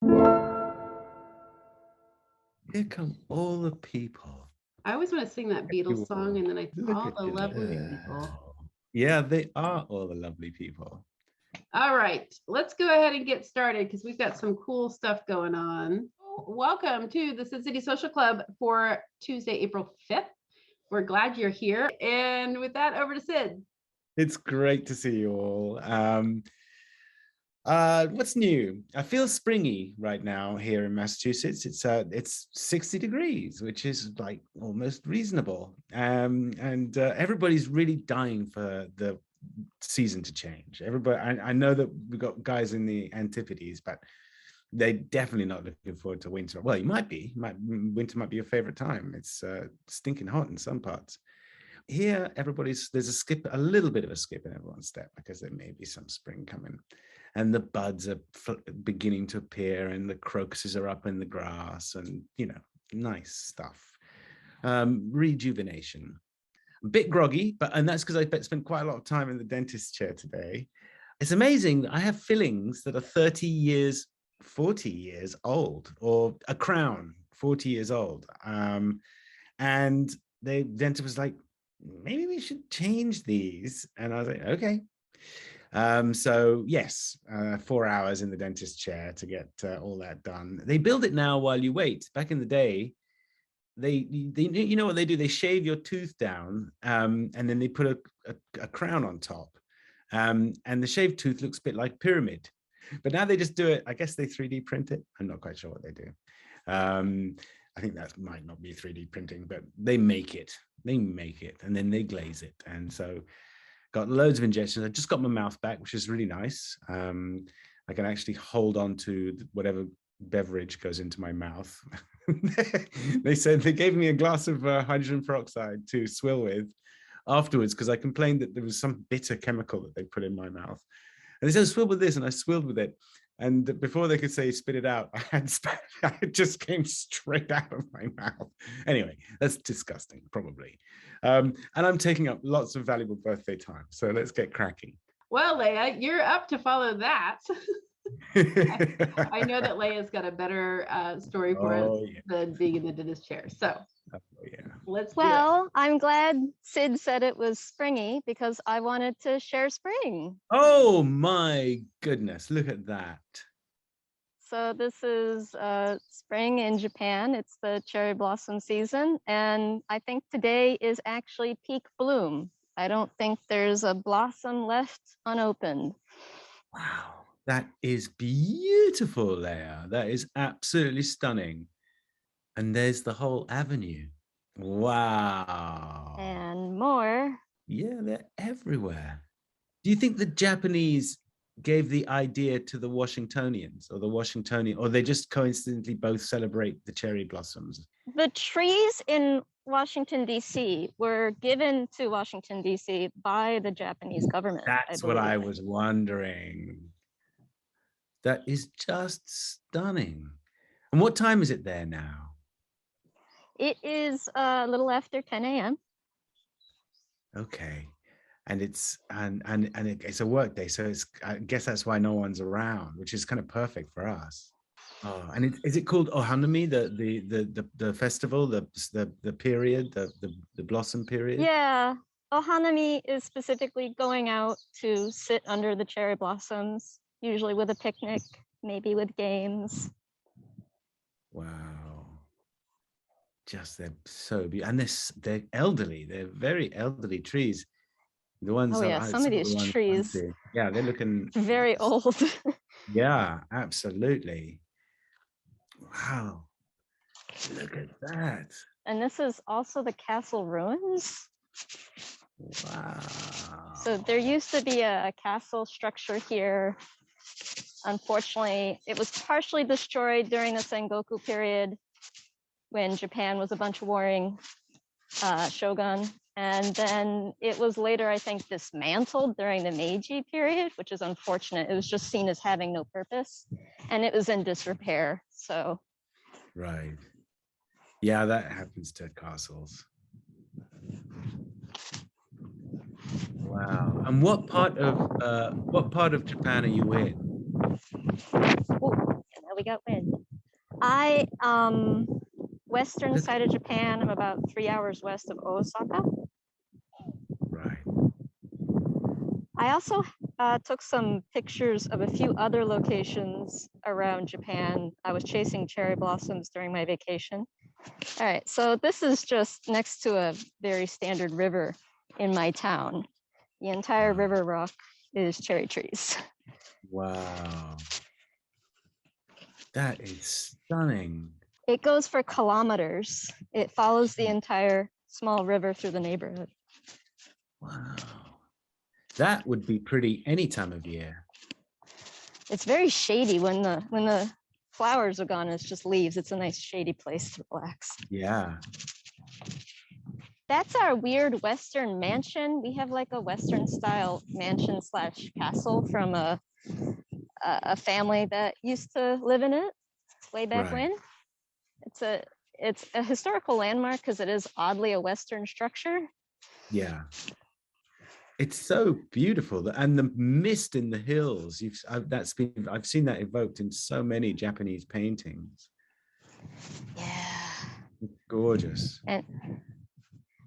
Here come all the people. I always want to sing that Beatles song, and then I think Look all at the you. lovely people. Yeah, they are all the lovely people. All right, let's go ahead and get started because we've got some cool stuff going on. Welcome to the Sid City Social Club for Tuesday, April 5th. We're glad you're here. And with that, over to Sid. It's great to see you all. What's new? I feel springy right now here in Massachusetts. It's 60 degrees, which is like almost reasonable. And everybody's really dying for the season to change. Everybody, I know that we've got guys in the antipodes, but they're definitely not looking forward to winter. Well, you might be. Winter might be your favorite time. It's stinking hot in some parts. Here, there's a little bit of a skip in everyone's step because there may be some spring coming, and the buds are beginning to appear, and the crocuses are up in the grass, and nice stuff. Rejuvenation. A bit groggy, and that's because I spent quite a lot of time in the dentist chair today. It's amazing. I have fillings that are 30 years, 40 years old, or a crown 40 years old. And the dentist was like, maybe we should change these. And I was like, okay. So yes, 4 hours in the dentist chair to get all that done. They build it now while you wait. Back in the day, they you know what they do? They shave your tooth down, and then they put a crown on top. And the shaved tooth looks a bit like pyramid. But now they just do it. I guess they 3D print it. I'm not quite sure what they do. I think that might not be 3D printing, but they make it. They make it, and then they glaze it. And so got loads of injections. I just got my mouth back, which is really nice. I can actually hold on to whatever beverage goes into my mouth. They said they gave me a glass of hydrogen peroxide to swill with afterwards because I complained that there was some bitter chemical that they put in my mouth. And they said, swill with this, and I swilled with it. And before they could say spit it out, it just came straight out of my mouth. Anyway, that's disgusting, probably. And I'm taking up lots of valuable birthday time. So let's get cracking. Well, Leah, you're up to follow that. I know that Leia's got a better story for us than being in the dentist chair. So let's do it. I'm glad Sid said it was springy because I wanted to share spring. Oh my goodness, look at that. So this is spring in Japan. It's the cherry blossom season. And I think today is actually peak bloom. I don't think there's a blossom left unopened. Wow, that is beautiful, Leia. That is absolutely stunning. And there's the whole avenue. Wow. And more. Yeah, they're everywhere. Do you think the Japanese gave the idea to the Washingtonians, or they just coincidentally both celebrate the cherry blossoms? The trees in Washington, D.C. were given to Washington, D.C. by the Japanese government. That's what I was wondering. That is just stunning. And what time is it there now? It is a little after 10 a.m. Okay. And it's a work day, so I guess that's why no one's around, which is kind of perfect for us. Oh, and is it called Ohanami, the festival, the period, the blossom period? Yeah, Ohanami is specifically going out to sit under the cherry blossoms, usually with a picnic, maybe with games. Wow. Just they're so beautiful, and they're elderly. They're very elderly trees. The ones. Oh yeah, some of these trees. Yeah, they're looking very old. Yeah, absolutely. Wow, look at that. And this is also the castle ruins. Wow. So there used to be a castle structure here. Unfortunately, it was partially destroyed during the Sengoku period when Japan was a bunch of warring shogun. And then it was later, I think, dismantled during the Meiji period, which is unfortunate. It was just seen as having no purpose, and it was in disrepair. So, right, yeah, that happens to castles. Wow. And what part of Japan are you in? Ooh, can we got wind. Western side of Japan. I'm about 3 hours west of Osaka. Right. I also took some pictures of a few other locations around Japan. I was chasing cherry blossoms during my vacation. All right, so this is just next to a very standard river in my town. The entire river rock is cherry trees. Wow. That is stunning. It goes for kilometers. It follows the entire small river through the neighborhood. Wow. That would be pretty any time of year. It's very shady when the flowers are gone. It's just leaves. It's a nice shady place to relax. Yeah. That's our weird Western mansion. We have like a Western style mansion / castle from a family that used to live in it way back when. It's a historical landmark because it is oddly a Western structure. Yeah. It's so beautiful, and the mist in the hills. I've seen that evoked in so many Japanese paintings. Yeah, it's gorgeous. And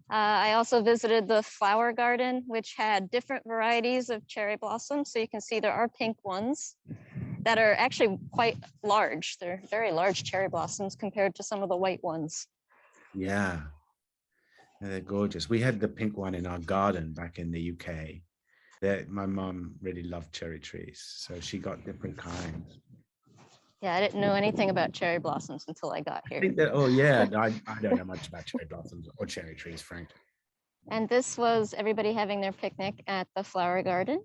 I also visited the flower garden, which had different varieties of cherry blossoms. So you can see there are pink ones that are actually quite large. They're very large cherry blossoms compared to some of the white ones. Yeah. They're gorgeous. We had the pink one in our garden back in the UK. My mom really loved cherry trees, so she got different kinds. Yeah, I didn't know anything about cherry blossoms until I got here. I think that, oh yeah, I don't know much about cherry blossoms or cherry trees, frankly. And this was everybody having their picnic at the flower garden.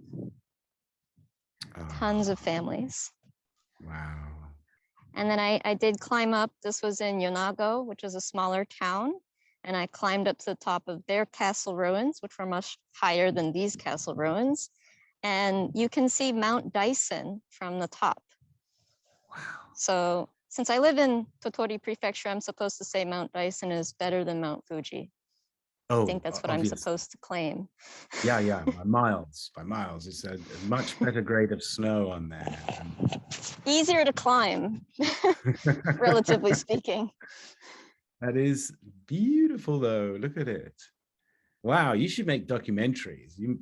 Tons of families. Wow. And then I did climb up. This was in Yonago, which is a smaller town. And I climbed up to the top of their castle ruins, which were much higher than these castle ruins. And you can see Mount Daisen from the top. Wow. So since I live in Tottori Prefecture, I'm supposed to say Mount Daisen is better than Mount Fuji. Oh, I think that's what I'm supposed to claim. Yeah, by miles. It's a much better grade of snow on there. Easier to climb, relatively speaking. That is beautiful, though. Look at it. Wow, you should make documentaries. You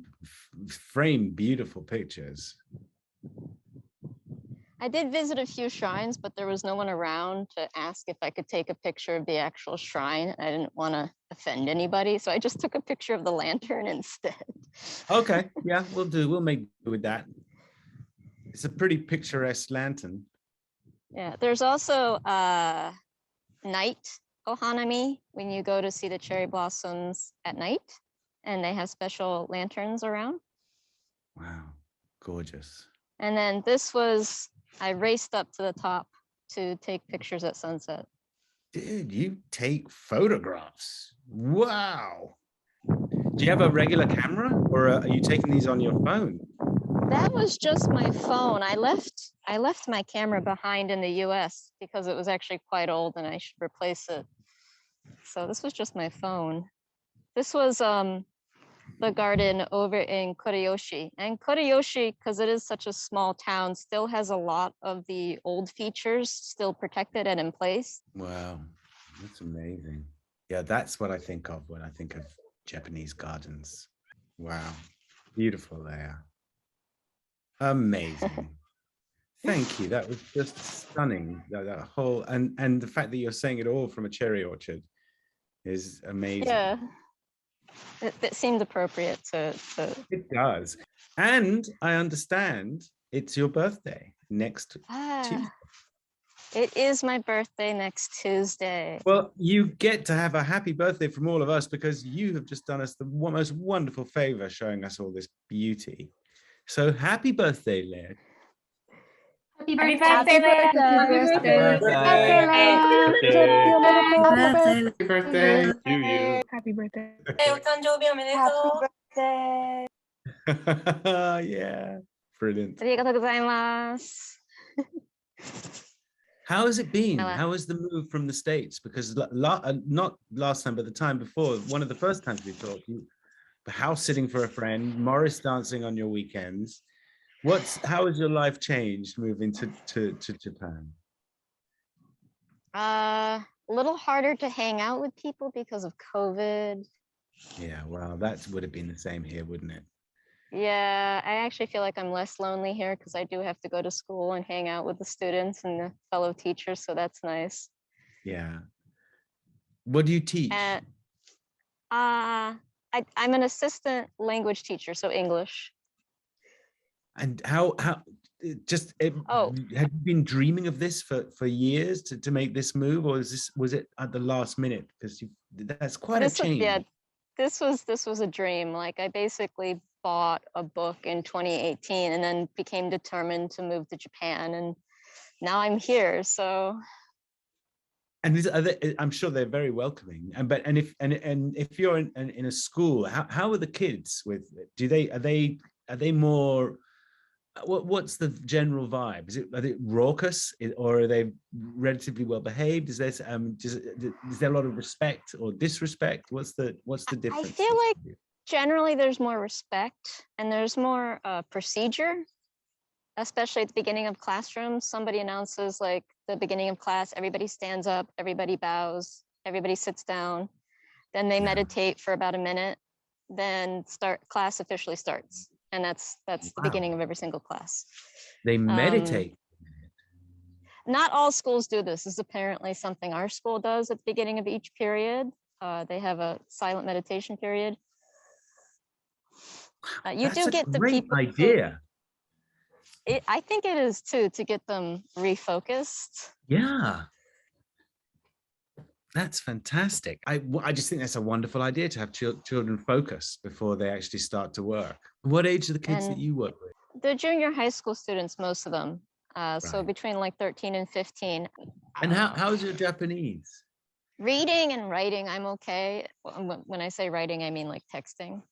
frame beautiful pictures. I did visit a few shrines, but there was no one around to ask if I could take a picture of the actual shrine. I didn't want to offend anybody, so I just took a picture of the lantern instead. Okay, yeah, we'll make do with that. It's a pretty picturesque lantern. Yeah, there's also night ohanami when you go to see the cherry blossoms at night, and they have special lanterns around. Wow, gorgeous. And then this was, I raced up to the top to take pictures at sunset. Dude, you take photographs. Wow. Do you have a regular camera, or are you taking these on your phone? That was just my phone. I left my camera behind in the US because it was actually quite old and I should replace it. So this was just my phone. This was the garden over in Koreyoshi. And Koreyoshi, because it is such a small town, still has a lot of the old features still protected and in place. Wow, that's amazing. Yeah, that's what I think of when I think of Japanese gardens. Wow, beautiful there. Amazing. Thank you. That was just stunning. That whole and the fact that you're saying it all from a cherry orchard is amazing. Yeah. It seemed appropriate to... It does. And I understand it's your birthday next Tuesday. It is my birthday next Tuesday. Well, you get to have a happy birthday from all of us because you have just done us the most wonderful favor showing us all this beauty. So happy birthday, Leah. Happy birthday. Happy birthday to you. Happy birthday. Yeah, brilliant. ありがとうございます。 How has it been? How has the move from the States? Because not last time, but the time before, one of the first times we talked, you house sitting for a friend, Morris dancing on your weekends. How has your life changed moving to Japan? A little harder to hang out with people because of COVID. Yeah, well, that would have been the same here, wouldn't it? Yeah, I actually feel like I'm less lonely here because I do have to go to school and hang out with the students and the fellow teachers, so that's nice. Yeah. What do you teach? And I'm an assistant language teacher, so English. And how Oh, have you been dreaming of this for years to make this move, or was it at the last minute? Because that's quite a change. yeah, this was a dream. Like I basically bought a book in 2018 and then became determined to move to Japan, and now I'm here. So. And I'm sure they're very welcoming. And if you're in a school, how are the kids with? Are they more? What's the general vibe? Are they raucous, or are they relatively well behaved? Is there a lot of respect or disrespect? What's the difference? I feel like generally there's more respect and there's more procedure, especially at the beginning of classrooms. Somebody announces like the beginning of class, everybody stands up, everybody bows, everybody sits down, then they meditate for about a minute, then class officially starts. And that's the beginning of every single class. They meditate. Not all schools do this. This is apparently something our school does at the beginning of each period. They have a silent meditation period. You do get the great people. Idea. I think it is too, to get them refocused. Yeah. That's fantastic. I just think that's a wonderful idea to have children focus before they actually start to work. What age are the kids that you work with? They're junior high school students, most of them. So between like 13 and 15. And how's your Japanese? Reading and writing, I'm okay. When I say writing, I mean like texting.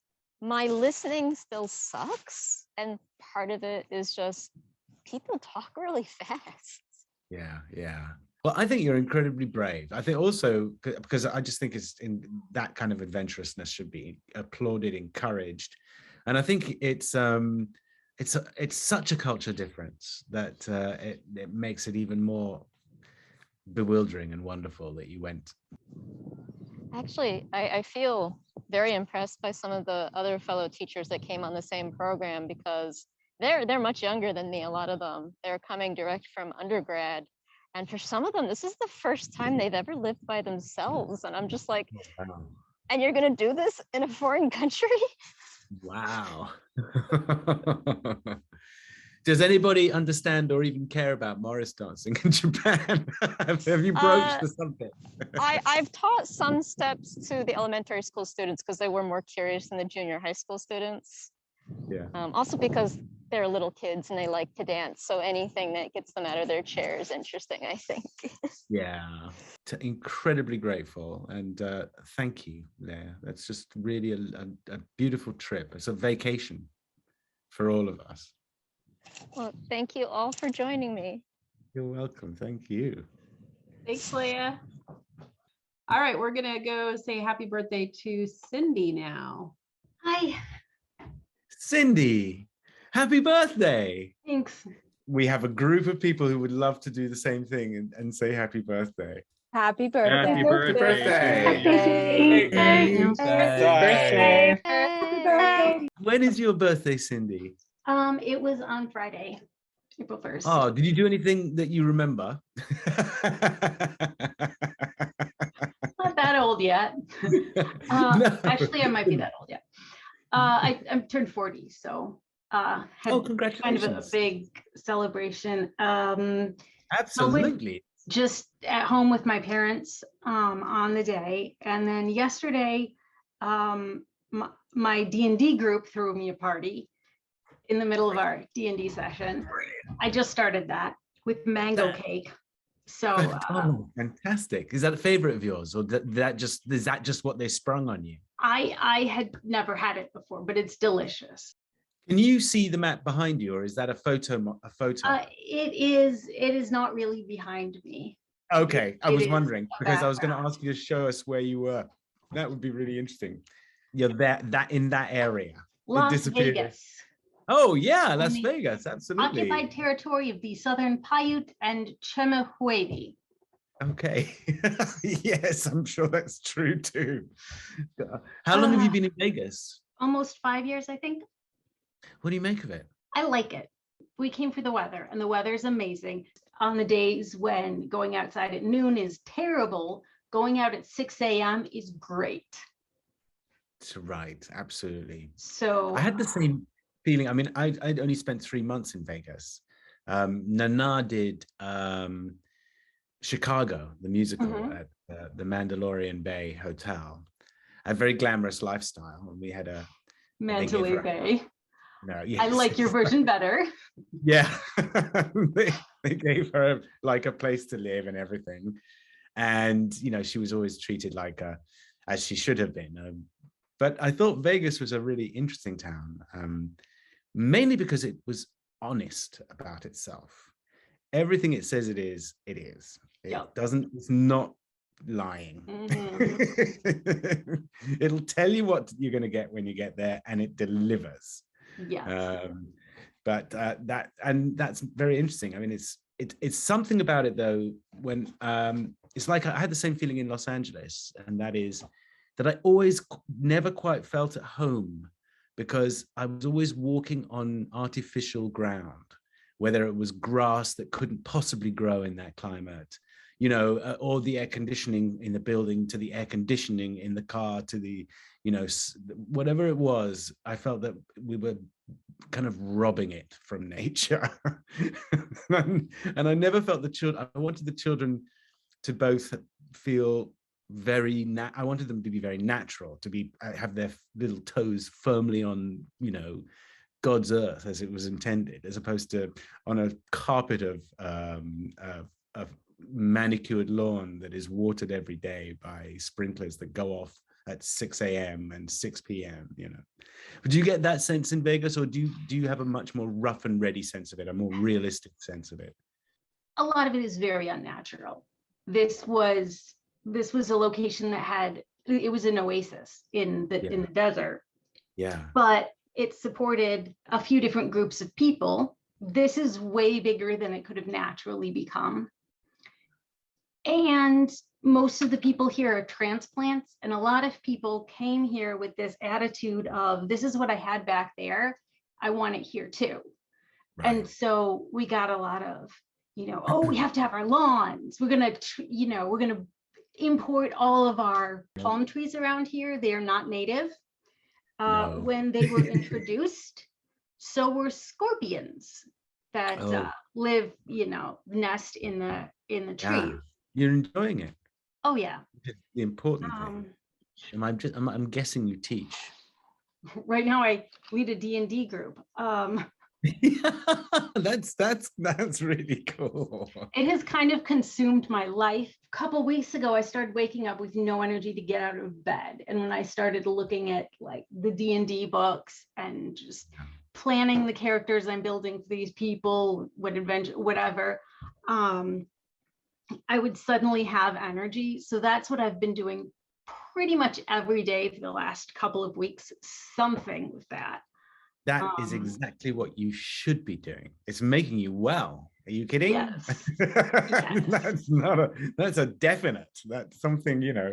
My listening still sucks. And part of it is just people talk really fast. Yeah. Well, I think you're incredibly brave. I think also because I just think it's in that kind of adventurousness should be applauded, encouraged, and I think it's such a culture difference that it makes it even more bewildering and wonderful that you went. Actually, I feel very impressed by some of the other fellow teachers that came on the same program because they're much younger than me. A lot of them, they're coming direct from undergrad. And for some of them, this is the first time they've ever lived by themselves. And I'm just like, wow. And you're going to do this in a foreign country? Wow. Does anybody understand or even care about Morris dancing in Japan? Have you broached the subject? I've taught some steps to the elementary school students because they were more curious than the junior high school students. Yeah. Also because they're little kids and they like to dance. So anything that gets them out of their chair is interesting, I think. Yeah. Incredibly grateful. And thank you there. That's just really a beautiful trip. It's a vacation for all of us. Well, thank you all for joining me. You're welcome. Thank you. Thanks, Leah. All right, we're going to go say happy birthday to Cindy now. Hi. Cindy, happy birthday. Thanks. We have a group of people who would love to do the same thing and say happy birthday. Happy birthday. Happy birthday. Happy birthday. Happy birthday. When is your birthday, Cindy? It was on Friday, April 1st. Oh, did you do anything that you remember? Not that old yet. No. Actually, I might be that old yet. I'm turned 40, so had congratulations. kind of a big celebration. Absolutely. Just at home with my parents on the day. And then yesterday, my D&D group threw me a party in the middle of our D&D session. I just started that with mango cake. So fantastic. Is that a favorite of yours, or is that just what they sprung on you? I had never had it before, but it's delicious. Can you see the map behind you, or is that a photo? It is not really behind me. Okay, I was wondering because I was going to ask you to show us where you were. That would be really interesting. You're that in that area. Las Vegas. Oh yeah, Las Vegas, absolutely. Occupied territory of the Southern Paiute and Chemehuevi. Okay. Yes, I'm sure that's true too. How long have you been in Vegas? Almost 5 years, I think. What do you make of it? I like it. We came for the weather, and the weather's amazing. On the days when going outside at noon is terrible, going out at 6 a.m. is great. It's right, absolutely. So I had the same feeling. I mean, I'd only spent 3 months in Vegas. Nana did Chicago, the musical, at the Mandalorian Bay Hotel. A very glamorous lifestyle. And we had a Mandalay Bay. No, yes. I like your version better. Yeah. they gave her like a place to live and everything. And, you know, she was always treated like as she should have been. But I thought Vegas was a really interesting town, mainly because it was honest about itself. Everything it says it is, it is. It's not lying. It'll tell you what you're going to get when you get there, and it delivers. Yeah. That's very interesting. I mean, it's something about it though, when it's like I had the same feeling in Los Angeles, and that is that I always never quite felt at home, because I was always walking on artificial ground, whether it was grass that couldn't possibly grow in that climate, you know, or the air conditioning in the building to the air conditioning in the car to the, you know, whatever it was. I felt that we were kind of robbing it from nature. And I never felt the children, I wanted the children to both feel I wanted them to be very natural, to be have their little toes firmly on, you know, God's earth as it was intended, as opposed to on a carpet of manicured lawn that is watered every day by sprinklers that go off at 6 a.m. and 6 p.m. You know, but do you get that sense in Vegas, or do you have a much more rough and ready sense of it, a more realistic sense of it? A lot of it is very unnatural. This was a location that it was an oasis in the desert. Yeah. But it supported a few different groups of people. This is way bigger than it could have naturally become. And most of the people here are transplants, and a lot of people came here with this attitude of, this is what I had back there, I want it here too. Right. And so we got a lot of, you know, oh, we have to have our lawns. We're gonna import all of our palm trees around here. They are not native. No. When they were introduced, so were scorpions that live, you know, nest in the tree. Yeah. You're enjoying it. Oh yeah. The important thing. I'm guessing you teach. Right now I lead a D&D group. That's really cool. It has kind of consumed my life. A couple weeks ago, I started waking up with no energy to get out of bed. And when I started looking at like the D&D books and just planning the characters I'm building for these people, what adventure, whatever, I would suddenly have energy. So that's what I've been doing pretty much every day for the last couple of weeks, something with that. That is exactly what you should be doing. It's making you well. Are you kidding? Yes. Yes. That's a definite. That's something, you know,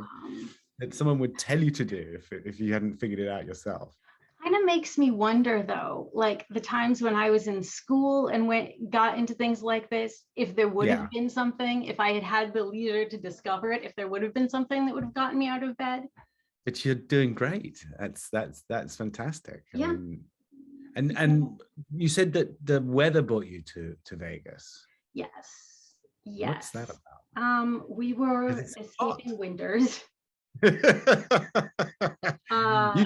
that someone would tell you to do if you hadn't figured it out yourself. Kind of makes me wonder though, like the times when I was in school and got into things like this, if there would have been something, if I had had the leisure to discover it, if there would have been something that would have gotten me out of bed. But you're doing great. That's fantastic. Yeah. I mean, and you said that the weather brought you to Vegas. Yes. What's that about? We were escaping winters. You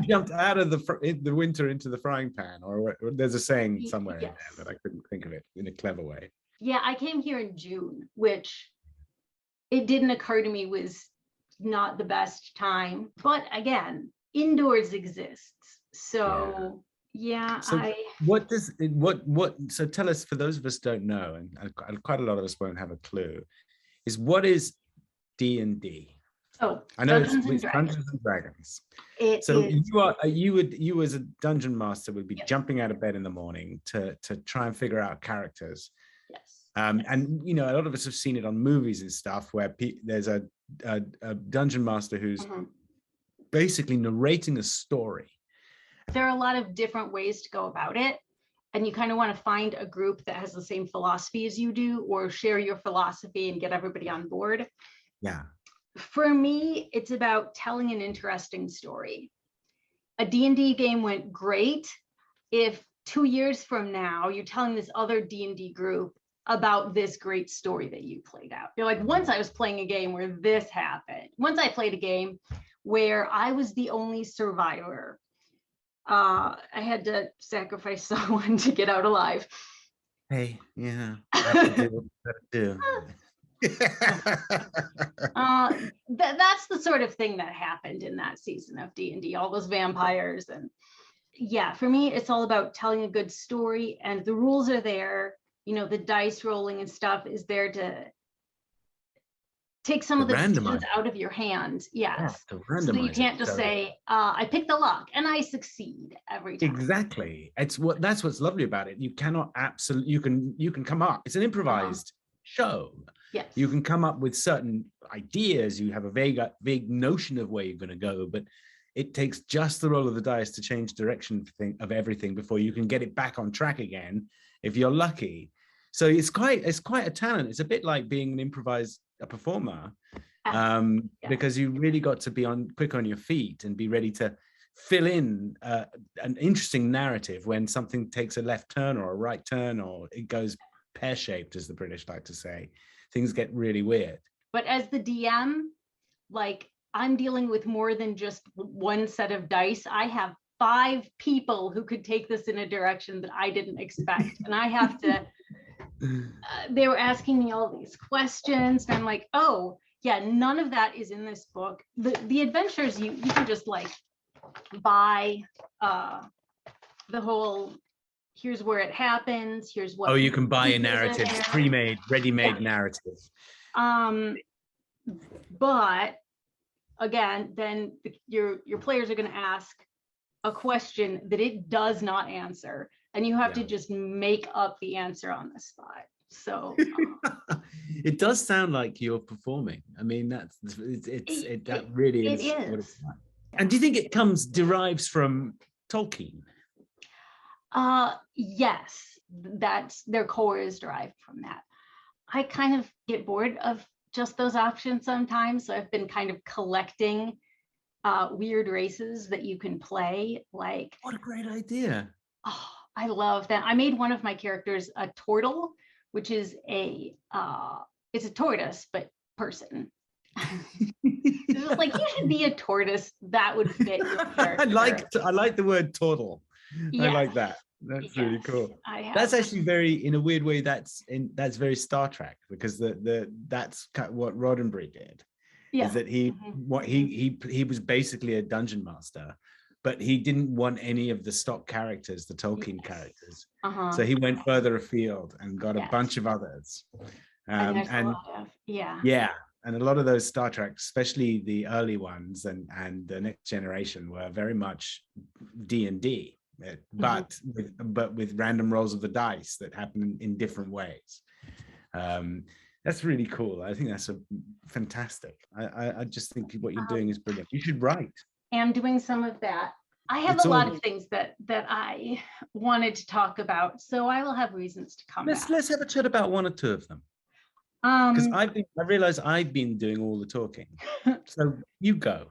jumped out of the winter into the frying pan, or there's a saying somewhere in there, but I couldn't think of it in a clever way. Yeah, I came here in June, which it didn't occur to me was not the best time. But again, indoors exists. So yeah, so so tell us, for those of us who don't know, and quite a lot of us won't have a clue, is what is D&D? Oh, I know it's Dungeons and Dragons. You as a dungeon master would be jumping out of bed in the morning to try and figure out characters. Yes. And you know, a lot of us have seen it on movies and stuff where there's a dungeon master who's basically narrating a story. There are a lot of different ways to go about it. And you kind of want to find a group that has the same philosophy as you do, or share your philosophy and get everybody on board. Yeah. For me, it's about telling an interesting story. A D&D game went great if 2 years from now, you're telling this other D&D group about this great story that you played out. You're like, once I was playing a game where this happened. Once I played a game where I was the only survivor. I had to sacrifice someone to get out alive. Hey, yeah, I have to do what I gotta do. That's the sort of thing that happened in that season of D&D, all those vampires. And yeah, for me, it's all about telling a good story, and the rules are there. You know, the dice rolling and stuff is there to take some of the decisions out of your hand. Yes. Yeah, so that you can't just say, I picked the lock and I succeed every time. Exactly. That's what's lovely about it. You cannot you can come up. It's an improvised show. Yes. You can come up with certain ideas. You have a vague notion of where you're going to go, but it takes just the roll of the dice to change direction of everything before you can get it back on track again, if you're lucky. So it's quite a talent. It's a bit like being a performer, because you really got to be quick on your feet and be ready to fill in an interesting narrative when something takes a left turn or a right turn, or it goes pear-shaped, as the British like to say. Things get really weird. But as the DM, like, I'm dealing with more than just one set of dice. I have 5 people who could take this in a direction that I didn't expect. And I have to, they were asking me all these questions. And I'm like, oh, yeah, none of that is in this book. The adventures, you can just like buy the whole, here's where it happens, here's what. Oh, you can buy a narrative, pre-made, ready-made narrative. But again, then your players are going to ask a question that it does not answer, and you have to just make up the answer on the spot. So it does sound like you're performing. I mean, that really is what it's like. And do you think it derives from Tolkien? Yes, that's their core is derived from that. I kind of get bored of just those options sometimes, so I've been kind of collecting weird races that you can play. Like, what a great idea! Oh, I love that. I made one of my characters a turtle, which is it's a tortoise but person. It was like, you should be a tortoise. That would fit your character. I like the word turtle. Yeah. I like that. That's really cool. That's actually very, in a weird way, that's very Star Trek, because that's what Roddenberry did. Yeah. Is that he was basically a dungeon master, but he didn't want any of the stock characters, the Tolkien characters. So he went further afield and got a bunch of others. And a lot of those Star Trek, especially the early ones and the Next Generation, were very much D&D, but with random rolls of the dice that happen in different ways. That's really cool. I think that's fantastic. I just think what you're doing is brilliant. You should write. I'm doing some of that. I have a lot of things that I wanted to talk about, so I will have reasons to come back. Let's have a chat about one or two of them. Because I realize I've been doing all the talking. So you go.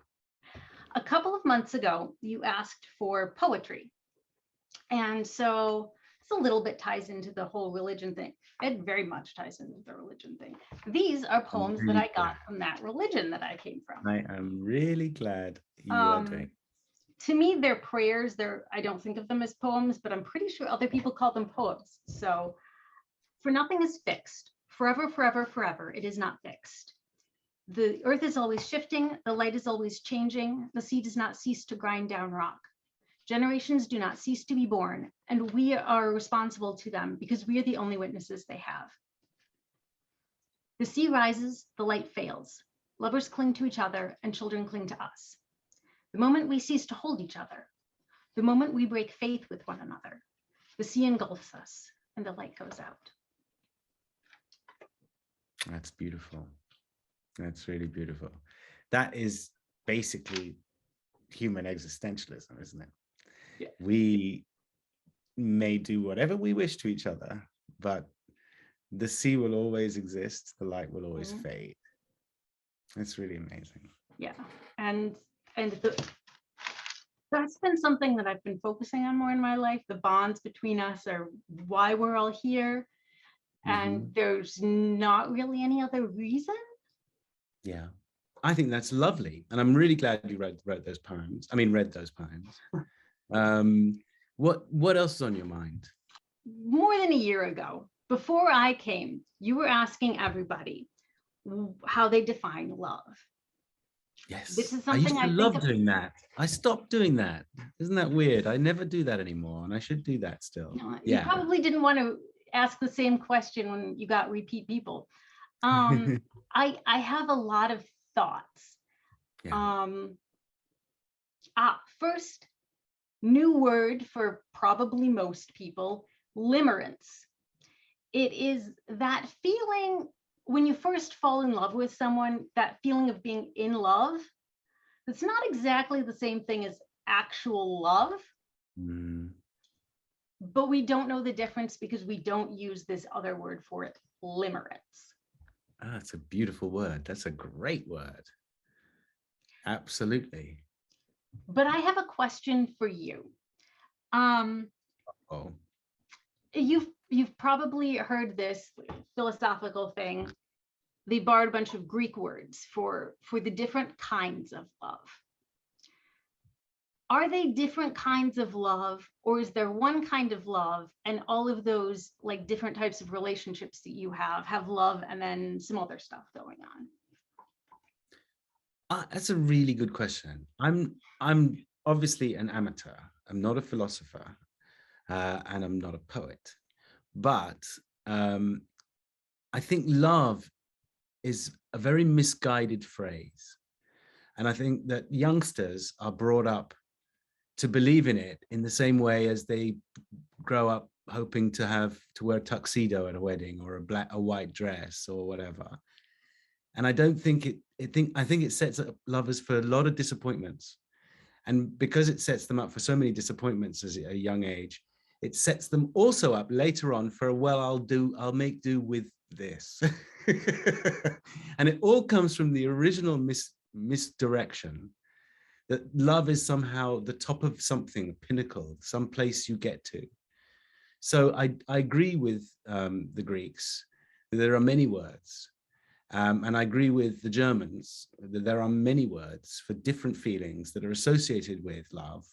A couple of months ago, you asked for poetry. And so it's a little bit ties into the whole religion thing. It very much ties into the religion thing. These are poems that I got from that religion that I came from. I am really glad you are doing. To me, they're prayers. I don't think of them as poems, but I'm pretty sure other people call them poems. So, for nothing is fixed. Forever, forever, forever, it is not fixed. The earth is always shifting. The light is always changing. The sea does not cease to grind down rock. Generations do not cease to be born, and we are responsible to them because we are the only witnesses they have. The sea rises, the light fails. Lovers cling to each other, and children cling to us. The moment we cease to hold each other, the moment we break faith with one another, the sea engulfs us, and the light goes out. That's beautiful. That's really beautiful. That is basically human existentialism, isn't it? Yeah. We may do whatever we wish to each other, but the sea will always exist, the light will always fade. It's really amazing. Yeah, and that's been something that I've been focusing on more in my life. The bonds between us are why we're all here, and there's not really any other reason. Yeah, I think that's lovely, and I'm really glad you read those poems. I mean, read those poems. What else is on your mind? More than a year ago, before I came, you were asking everybody how they define love. Yes, This is I used something to I love think doing that. I stopped doing that. Isn't that weird? I never do that anymore, and I should do that still. you Yeah. probably didn't want to ask the same question when you got repeat people. I have a lot of thoughts. Yeah. First, new word for probably most people, limerence. It is that feeling when you first fall in love with someone, that feeling of being in love. It's not exactly the same thing as actual love, but we don't know the difference because we don't use this other word for it, limerence. Ah, that's a beautiful word. That's a great word. Absolutely. But I have a question for you. You've probably heard this philosophical thing. They borrowed a bunch of Greek words for the different kinds of love. Are they different kinds of love, or is there one kind of love and all of those like different types of relationships that you have love and then some other stuff going on? That's a really good question. I'm obviously an amateur. I'm not a philosopher, and I'm not a poet. But I think love is a very misguided phrase. And I think that youngsters are brought up to believe in it in the same way as they grow up hoping to wear a tuxedo at a wedding or a white dress or whatever. And I don't think I think it sets up lovers for a lot of disappointments. And because it sets them up for so many disappointments at a young age, it sets them also up later on for, well, I'll make do with this. And it all comes from the original misdirection that love is somehow the top of something, a pinnacle, some place you get to. So I agree with the Greeks. There are many words. And I agree with the Germans that there are many words for different feelings that are associated with love.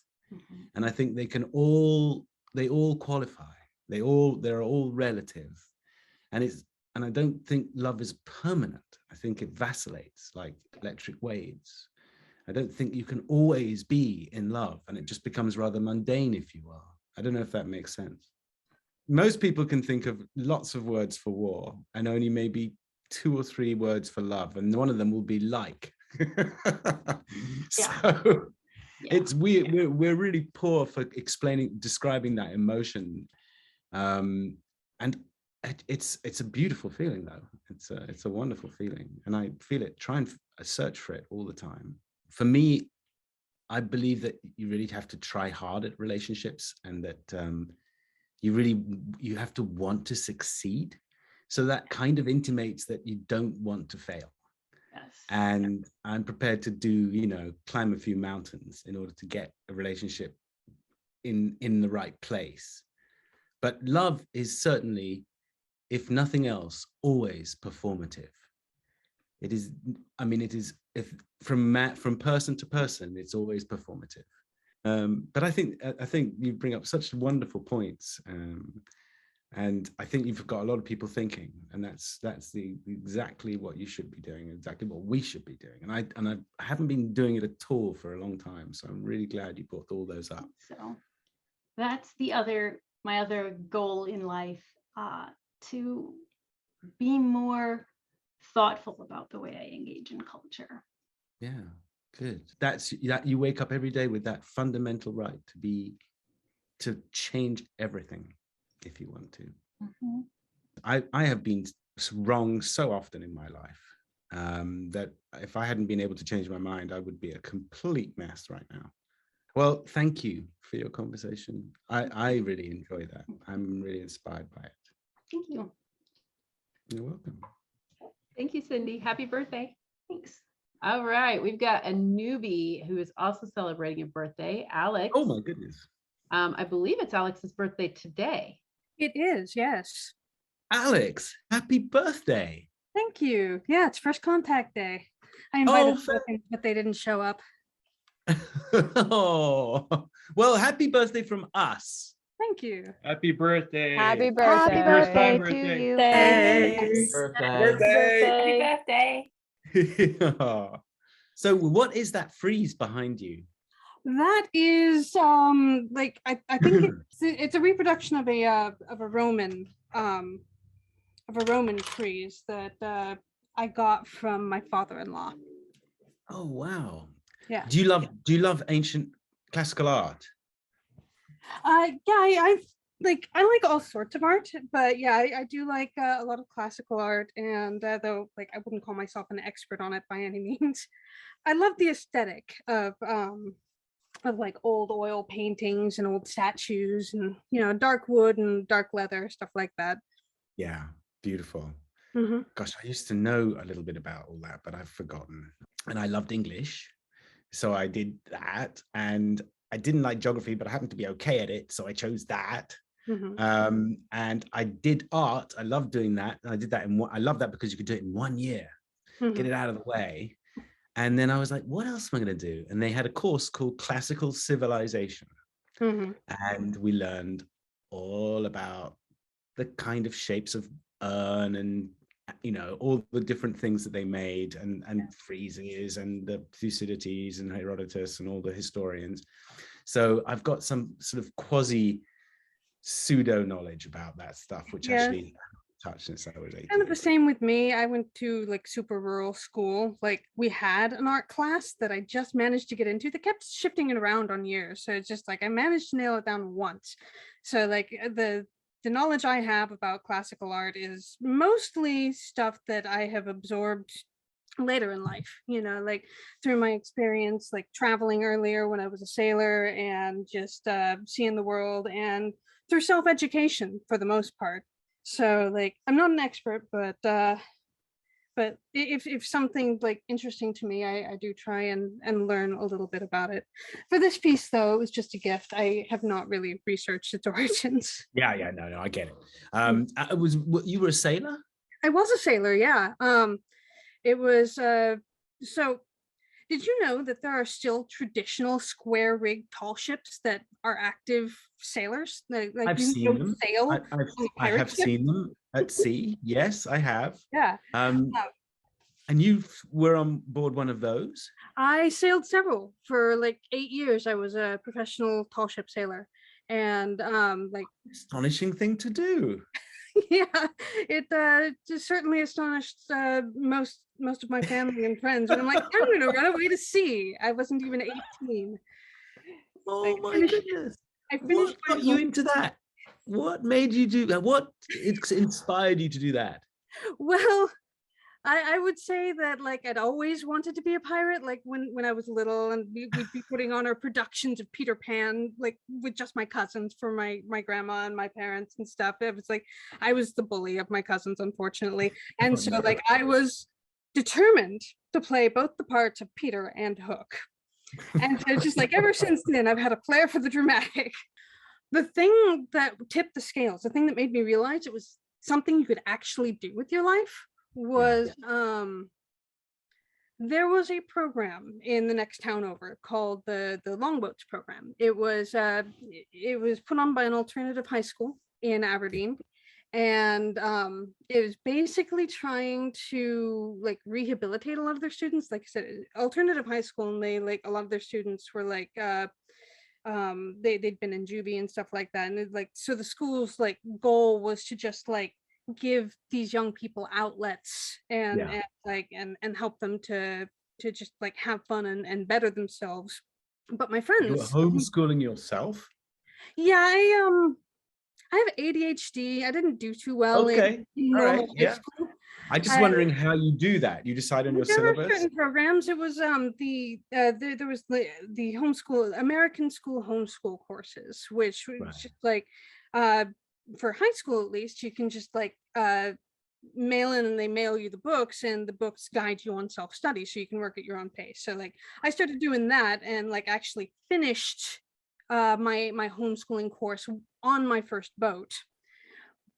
And I think they all qualify. They're all relative. And I don't think love is permanent. I think it vacillates like electric waves. I don't think you can always be in love, and it just becomes rather mundane if you are. I don't know if that makes sense. Most people can think of lots of words for war and only maybe 2 or 3 words for love, and one of them will be like. So it's we're really poor for describing that emotion, and it's a beautiful feeling though. It's a wonderful feeling, and I feel it. Try and search for it all the time. For me, I believe that you really have to try hard at relationships, and that you have to want to succeed. So that kind of intimates that you don't want to fail. Yes. And I'm prepared to climb a few mountains in order to get a relationship in the right place. But love is certainly, if nothing else, always performative. It is, if from person to person, it's always performative. But I think you bring up such wonderful points. And I think you've got a lot of people thinking, and that's exactly what you should be doing, exactly what we should be doing. And I haven't been doing it at all for a long time, so I'm really glad you brought all those up. So that's my other goal in life, to be more thoughtful about the way I engage in culture. Yeah, good. That you wake up every day with that fundamental right to change everything if you want to. I have been wrong so often in my life that if I hadn't been able to change my mind, I would be a complete mess right now. Well, thank you for your conversation. I really enjoy that. I'm really inspired by it. Thank you. You're welcome. Thank you, Cindy. Happy birthday. Thanks. All right. We've got a newbie who is also celebrating a birthday, Alex. Oh my goodness. I believe it's Alex's birthday today. It is, yes. Alex, happy birthday. Thank you. Yeah, it's first contact day. I invited Oh, them, but they didn't show up. Oh, well, happy birthday from us. Thank you. Happy birthday. Happy Happy birthday. First time birthday to birthday. you. Thanks. Birthday. Birthday. So what is that frieze behind you? That is like I think it's a reproduction of a Roman frieze that I got from my father-in-law. Oh, wow. Yeah. Do you love ancient classical art? Yeah, I like all sorts of art, but yeah, I do like a lot of classical art, and though like I wouldn't call myself an expert on it by any means. I love the aesthetic of like old oil paintings and old statues, and dark wood and dark leather, stuff like that. Yeah, beautiful. Mm-hmm. Gosh, I used to know a little bit about all that, but I've forgotten. And I loved English, so I did that. And I didn't like geography, but I happened to be okay at it, so I chose that. Mm-hmm. And I did art. I loved doing that. And I did that I love that because you could do it in 1 year, get it out of the way. And then I was like, what else am I going to do? And they had a course called Classical Civilization. Mm-hmm. And we learned all about the kind of shapes of urn and, all the different things that they made and friezes and the Thucydides and Herodotus and all the historians. So I've got some sort of quasi pseudo knowledge about that stuff, which actually touched since I was 18. Kind of the same with me. I went to like super rural school. Like we had an art class that I just managed to get into that kept shifting it around on years. So it's just like I managed to nail it down once. So like the knowledge I have about classical art is mostly stuff that I have absorbed later in life, like through my experience, like traveling earlier when I was a sailor and just seeing the world, and through self-education for the most part. So like I'm not an expert, but if something like interesting to me, I do try and learn a little bit about it. For this piece though, it was just a gift. I have not really researched its origins. Yeah, no, I get it. You were a sailor? I was a sailor, yeah. It was so did you know that there are still traditional square rigged tall ships that are active sailers? Like I've seen them. Sail I have seen them at sea. Yes, I have. Yeah. And you were on board one of those? I sailed several for like 8 years. I was a professional tall ship sailor, and like astonishing thing to do. Yeah, it just certainly astonished most of my family and friends. And I'm like, I'm going to run away to sea. I wasn't even 18. Oh my goodness! I finished. What got you into that? What made you do that? What inspired you to do that? Well, I would say that like I'd always wanted to be a pirate. Like when I was little, and we'd be putting on our productions of Peter Pan, like with just my cousins for my grandma and my parents and stuff. It was like I was the bully of my cousins, unfortunately, and so like I was determined to play both the parts of Peter and Hook. And so just like ever since then, I've had a flair for the dramatic. The thing that tipped the scales, the thing that made me realize it was something you could actually do with your life, was there was a program in the next town over called the Longboats program. It was put on by an alternative high school in Aberdeen, and it was basically trying to like rehabilitate a lot of their students. Like I said, alternative high school, and they like a lot of their students were like they'd been in juvie and stuff like that, and it, like so the school's like goal was to just like give these young people outlets and help them to just like have fun and better themselves. But my friends, you were homeschooling yourself? Yeah, I have ADHD. I didn't do too well Okay. in All right. normal high Yeah. school. I'm just I- wondering how you do that. You decide on your There were syllabus? certain programs. It was there was the homeschool American school homeschool courses, which was Right. just like for high school at least, you can just like mail in and they mail you the books, and the books guide you on self-study, so you can work at your own pace. So like I started doing that and like actually finished my homeschooling course on my first boat.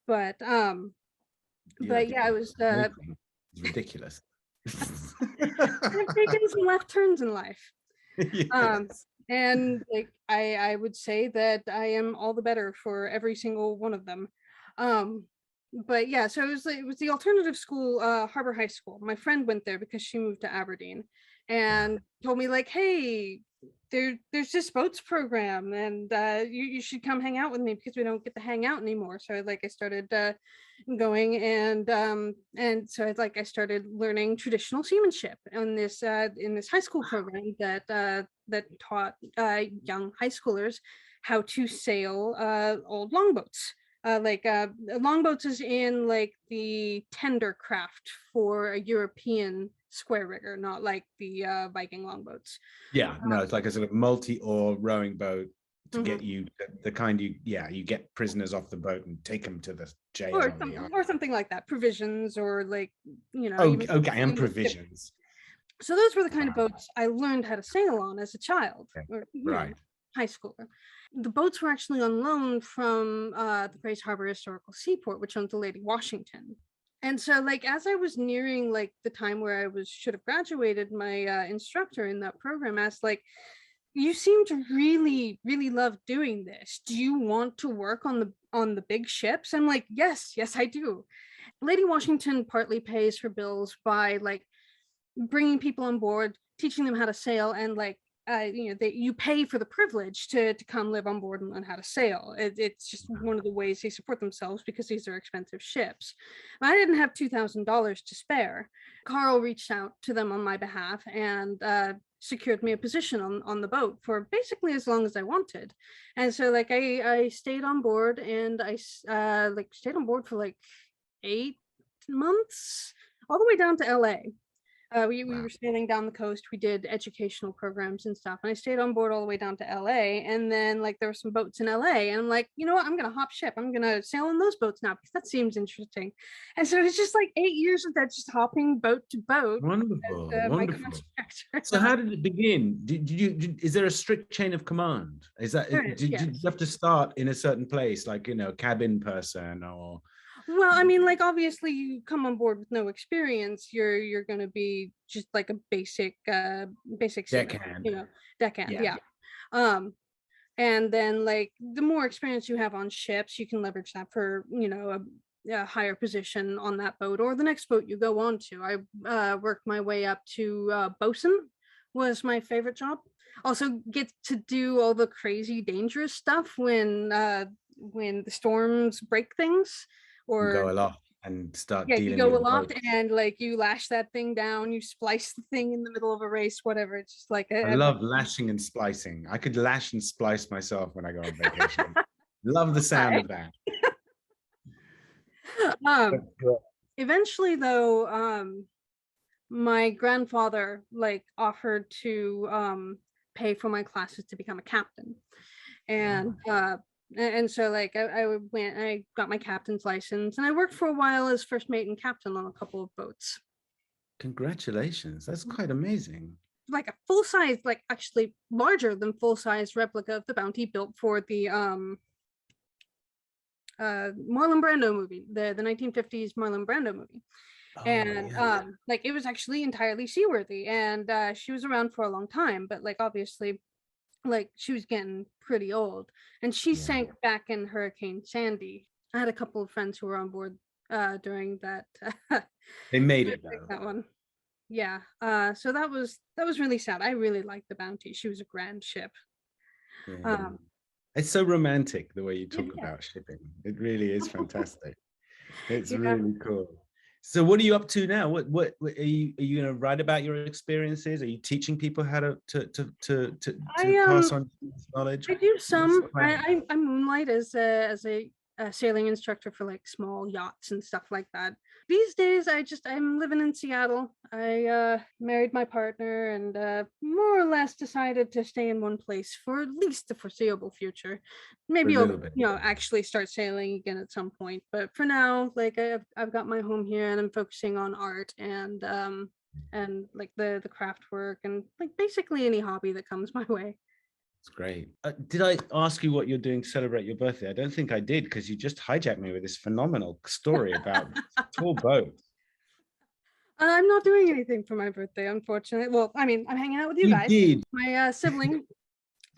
But yeah, it was It's ridiculous. I've taken some left turns in life. Yes. And like I would say that I am all the better for every single one of them. But yeah, so it was the alternative school, Harbor High School. My friend went there because she moved to Aberdeen and told me like, hey, there's this boats program, and you should come hang out with me because we don't get to hang out anymore. So like I started going, and so I started learning traditional seamanship in this high school program that taught young high schoolers how to sail old longboats. Longboats is in like the tender craft for a European square rigger, not like the Viking longboats. Yeah, no, it's like a sort of multi-oar rowing boat to Mhm. get you the kind you get prisoners off the boat and take them to the jail. Or something like that, provisions, or like, Oh, even okay, and ship. provisions. So those were the kind of boats I learned how to sail on as a child, Okay, or right. high schooler. The boats were actually on loan from the Grace Harbor Historical Seaport, which owns the Lady Washington. And so like as I was nearing like the time where I should have graduated, my instructor in that program asked like, you seem to really love doing this. Do you want to work on the big ships? I'm like, yes, I do. Lady Washington partly pays her bills by like bringing people on board, teaching them how to sail, and like you pay for the privilege to come live on board and learn how to sail. It's just one of the ways they support themselves, because these are expensive ships. I didn't have $2,000 to spare. Carl reached out to them on my behalf and secured me a position on the boat for basically as long as I wanted. And so like I stayed on board, and I stayed on board for like 8 months, all the way down to LA. We were sailing down the coast. We did educational programs and stuff. And I stayed on board all the way down to LA. And then like there were some boats in LA. And I'm like, you know what? I'm going to hop ship. I'm going to sail on those boats now because that seems interesting. And so it's just like 8 years of that, just hopping boat to boat. Wonderful, And, my wonderful. contract. So how did it begin? Is there a strict chain of command? Is that, There is, did you yes. have to start in a certain place, like, cabin person or? Well, I mean, like obviously you come on board with no experience, you're going to be just like a basic seaman, Deckhand. deckhand, Yeah. yeah. And then like the more experience you have on ships, you can leverage that for a higher position on that boat or the next boat you go on to. I worked my way up to bosun was my favorite job. Also get to do all the crazy dangerous stuff when the storms break things. Or go aloft and start you dealing go with aloft boats. and like you lash that thing down, you splice the thing in the middle of a race, whatever. It's just like I love lashing and splicing. I could lash and splice myself when I go on vacation. Love the sound of that. Eventually though, my grandfather like offered to pay for my classes to become a captain. And so like I got my captain's license, and I worked for a while as first mate and captain on a couple of boats. Congratulations. That's quite amazing. Like a full-size, like actually larger than full-size replica of the Bounty built for the Marlon Brando movie, the 1950s Marlon Brando movie. And like it was actually entirely seaworthy, and she was around for a long time, but like obviously like she was getting pretty old, and she sank back in Hurricane Sandy. I had a couple of friends who were on board during that. They made it though. That one. Yeah. So that was really sad. I really liked the Bounty. She was a grand ship. Yeah. It's so romantic the way you talk about shipping. It really is fantastic. It's really cool. So what are you up to now? What are you going to write about your experiences? Are you teaching people how to pass on knowledge? I do some. I moonlight as a a sailing instructor for like small yachts and stuff like that. These days, I'm living in Seattle. I married my partner and more or less decided to stay in one place for at least the foreseeable future. Maybe I'll, little bit. actually start sailing again at some point. But for now, like I've got my home here and I'm focusing on art and like the craft work and like basically any hobby that comes my way. It's great. Did I ask you what you're doing to celebrate your birthday? I don't think I did, because you just hijacked me with this phenomenal story about tall boats. I'm not doing anything for my birthday, unfortunately. Well, I mean, I'm hanging out with you guys. Did. My sibling,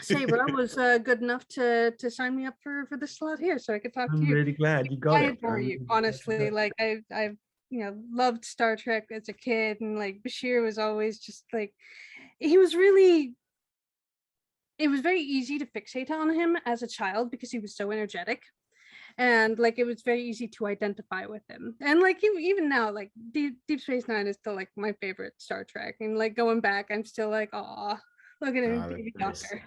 Sabra, was good enough to sign me up for this slot here, so I could talk to I'm you. really glad you got I it. adore you, honestly. Like I've loved Star Trek as a kid, and like Bashir was always just like he was really. It was very easy to fixate on him as a child because he was so energetic. And like it was very easy to identify with him. And like even now, like Deep Space Nine is still like my favorite Star Trek. And like going back, I'm still like, aw, look at him, baby doctor.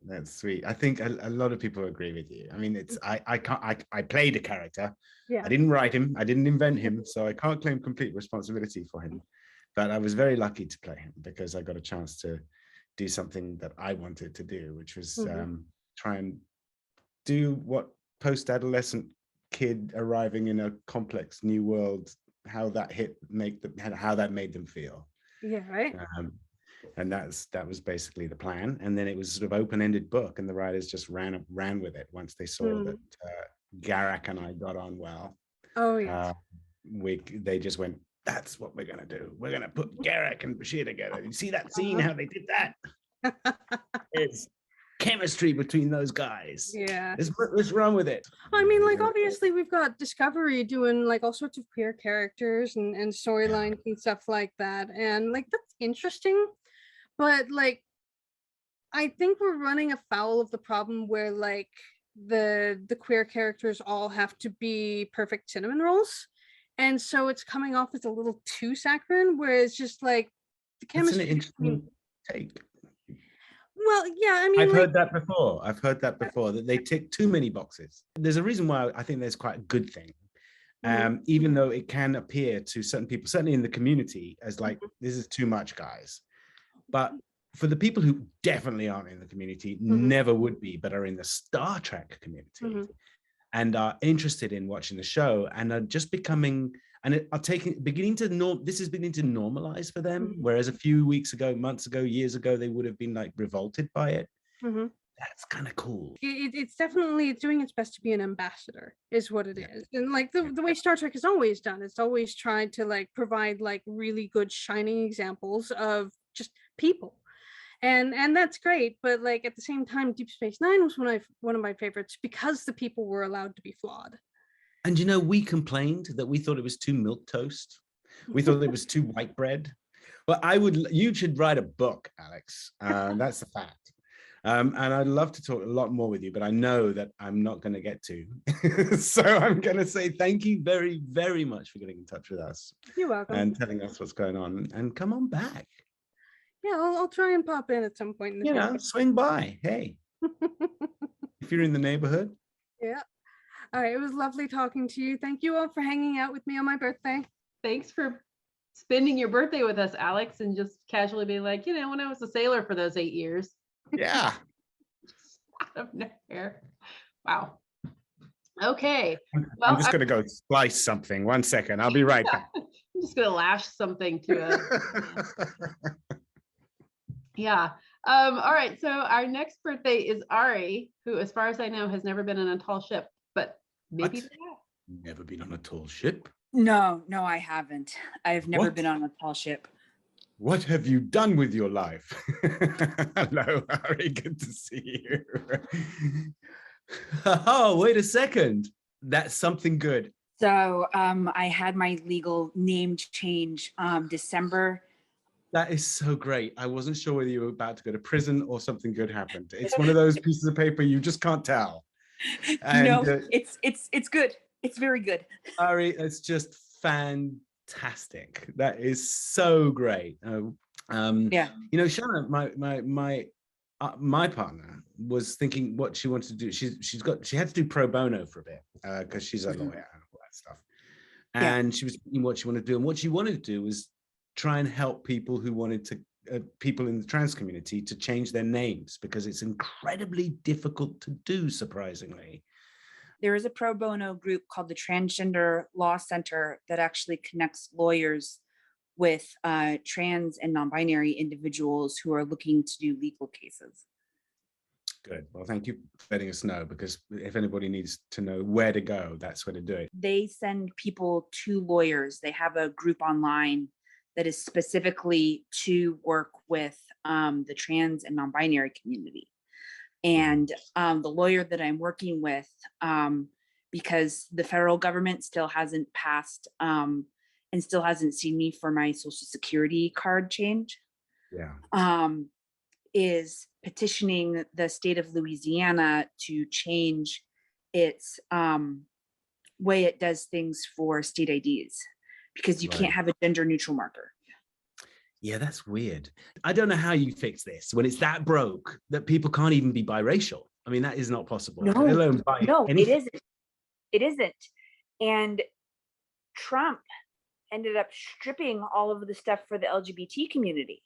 That's sweet. I think a lot of people agree with you. I mean, it's I played a character. Yeah. I didn't write him. I didn't invent him, so I can't claim complete responsibility for him. But I was very lucky to play him because I got a chance to do something that I wanted to do, which was try and do what post-adolescent kid arriving in a complex new world, how that how that made them feel. Yeah, right. And that was basically the plan. And then it was sort of open-ended book, and the writers just ran with it once they saw that Garak and I got on well. Oh yeah. They just went, that's what we're gonna do. We're gonna put Garak and Bashir together. You see that scene, how they did that? It's chemistry between those guys. Yeah. Let's run with it. I mean, like obviously we've got Discovery doing like all sorts of queer characters and storylines and stuff like that. And like that's interesting. But like I think we're running afoul of the problem where like the queer characters all have to be perfect cinnamon rolls. And so it's coming off as a little too saccharine, where it's just like the chemistry. That's an interesting take. Well, yeah, I mean, I've heard that before, that they tick too many boxes. There's a reason why I think there's quite a good thing. Even though it can appear to certain people, certainly in the community, as like, this is too much, guys. But for the people who definitely aren't in the community, never would be, but are in the Star Trek community, and are interested in watching the show and are just becoming, and beginning to normalize for them. Whereas a few weeks ago, months ago, years ago, they would have been like revolted by it. That's kind of cool. It's definitely doing its best to be an ambassador is what it is. And like the way Star Trek has always done, it's always tried to like provide like really good shining examples of just people. And that's great, but like at the same time, Deep Space Nine was one of my favorites because the people were allowed to be flawed. And we complained that we thought it was too milquetoast. We thought it was too white bread. But you should write a book, Alex. That's the fact. And I'd love to talk a lot more with you, but I know that I'm not going to get to. So I'm going to say thank you very, very much for getting in touch with us. You're welcome. And telling us what's going on. And come on back. Yeah, I'll try and pop in at some point in the future. Swing by. Hey, if you're in the neighborhood. Yeah. All right. It was lovely talking to you. Thank you all for hanging out with me on my birthday. Thanks for spending your birthday with us, Alex, and just casually being like, when I was a sailor for those 8 years. Yeah. Out of nowhere. Wow. Okay. Well, I'm just going to go slice something. 1 second. I'll be right back. I'm just going to lash something to it. Yeah. All right. So our next birthday is Ari, who, as far as I know, has never been on a tall ship, but maybe never been on a tall ship. No, I haven't. I've never been on a tall ship. What have you done with your life? Hello, Ari. Good to see you. Oh, wait a second. That's something good. So I had my legal name change December. That is so great. I wasn't sure whether you were about to go to prison or something good happened. It's one of those pieces of paper you just can't tell. And, no, it's good. It's very good. Ari, it's just fantastic. That is so great. Yeah. Shanna, my my partner was thinking what she wanted to do. She had to do pro bono for a bit because she's a lawyer and all that stuff. And she was thinking what she wanted to do, and what she wanted to do was try and help people who wanted to people in the trans community to change their names, because it's incredibly difficult to do, surprisingly. There is a pro bono group called the Transgender Law Center that actually connects lawyers with trans and non-binary individuals who are looking to do legal cases. Good. Well, thank you for letting us know, because if anybody needs to know where to go, that's where to do it. They send people to lawyers. They have a group online that is specifically to work with the trans and non-binary community. And the lawyer that I'm working with, because the federal government still hasn't passed and still hasn't seen me for my Social Security card change, is petitioning the state of Louisiana to change its way it does things for state IDs, because you can't have a gender neutral marker. Yeah, that's weird. I don't know how you fix this when it's that broke that people can't even be biracial. I mean, that is not possible. No, anything. It isn't. And Trump ended up stripping all of the stuff for the LGBT community.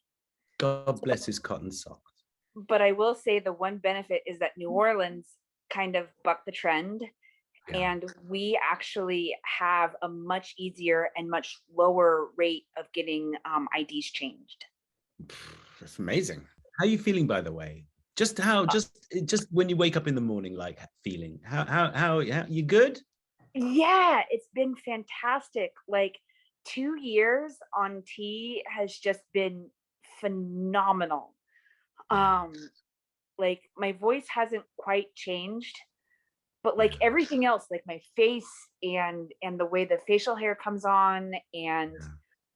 God bless his cotton socks. But I will say the one benefit is that New Orleans kind of bucked the trend. And we actually have a much easier and much lower rate of getting IDs changed. That's amazing. How are you feeling, by the way? Just when you wake up in the morning, like feeling, how you good? Yeah, it's been fantastic. Like 2 years on T has just been phenomenal. Like my voice hasn't quite changed, but like everything else, like my face and the way the facial hair comes on, and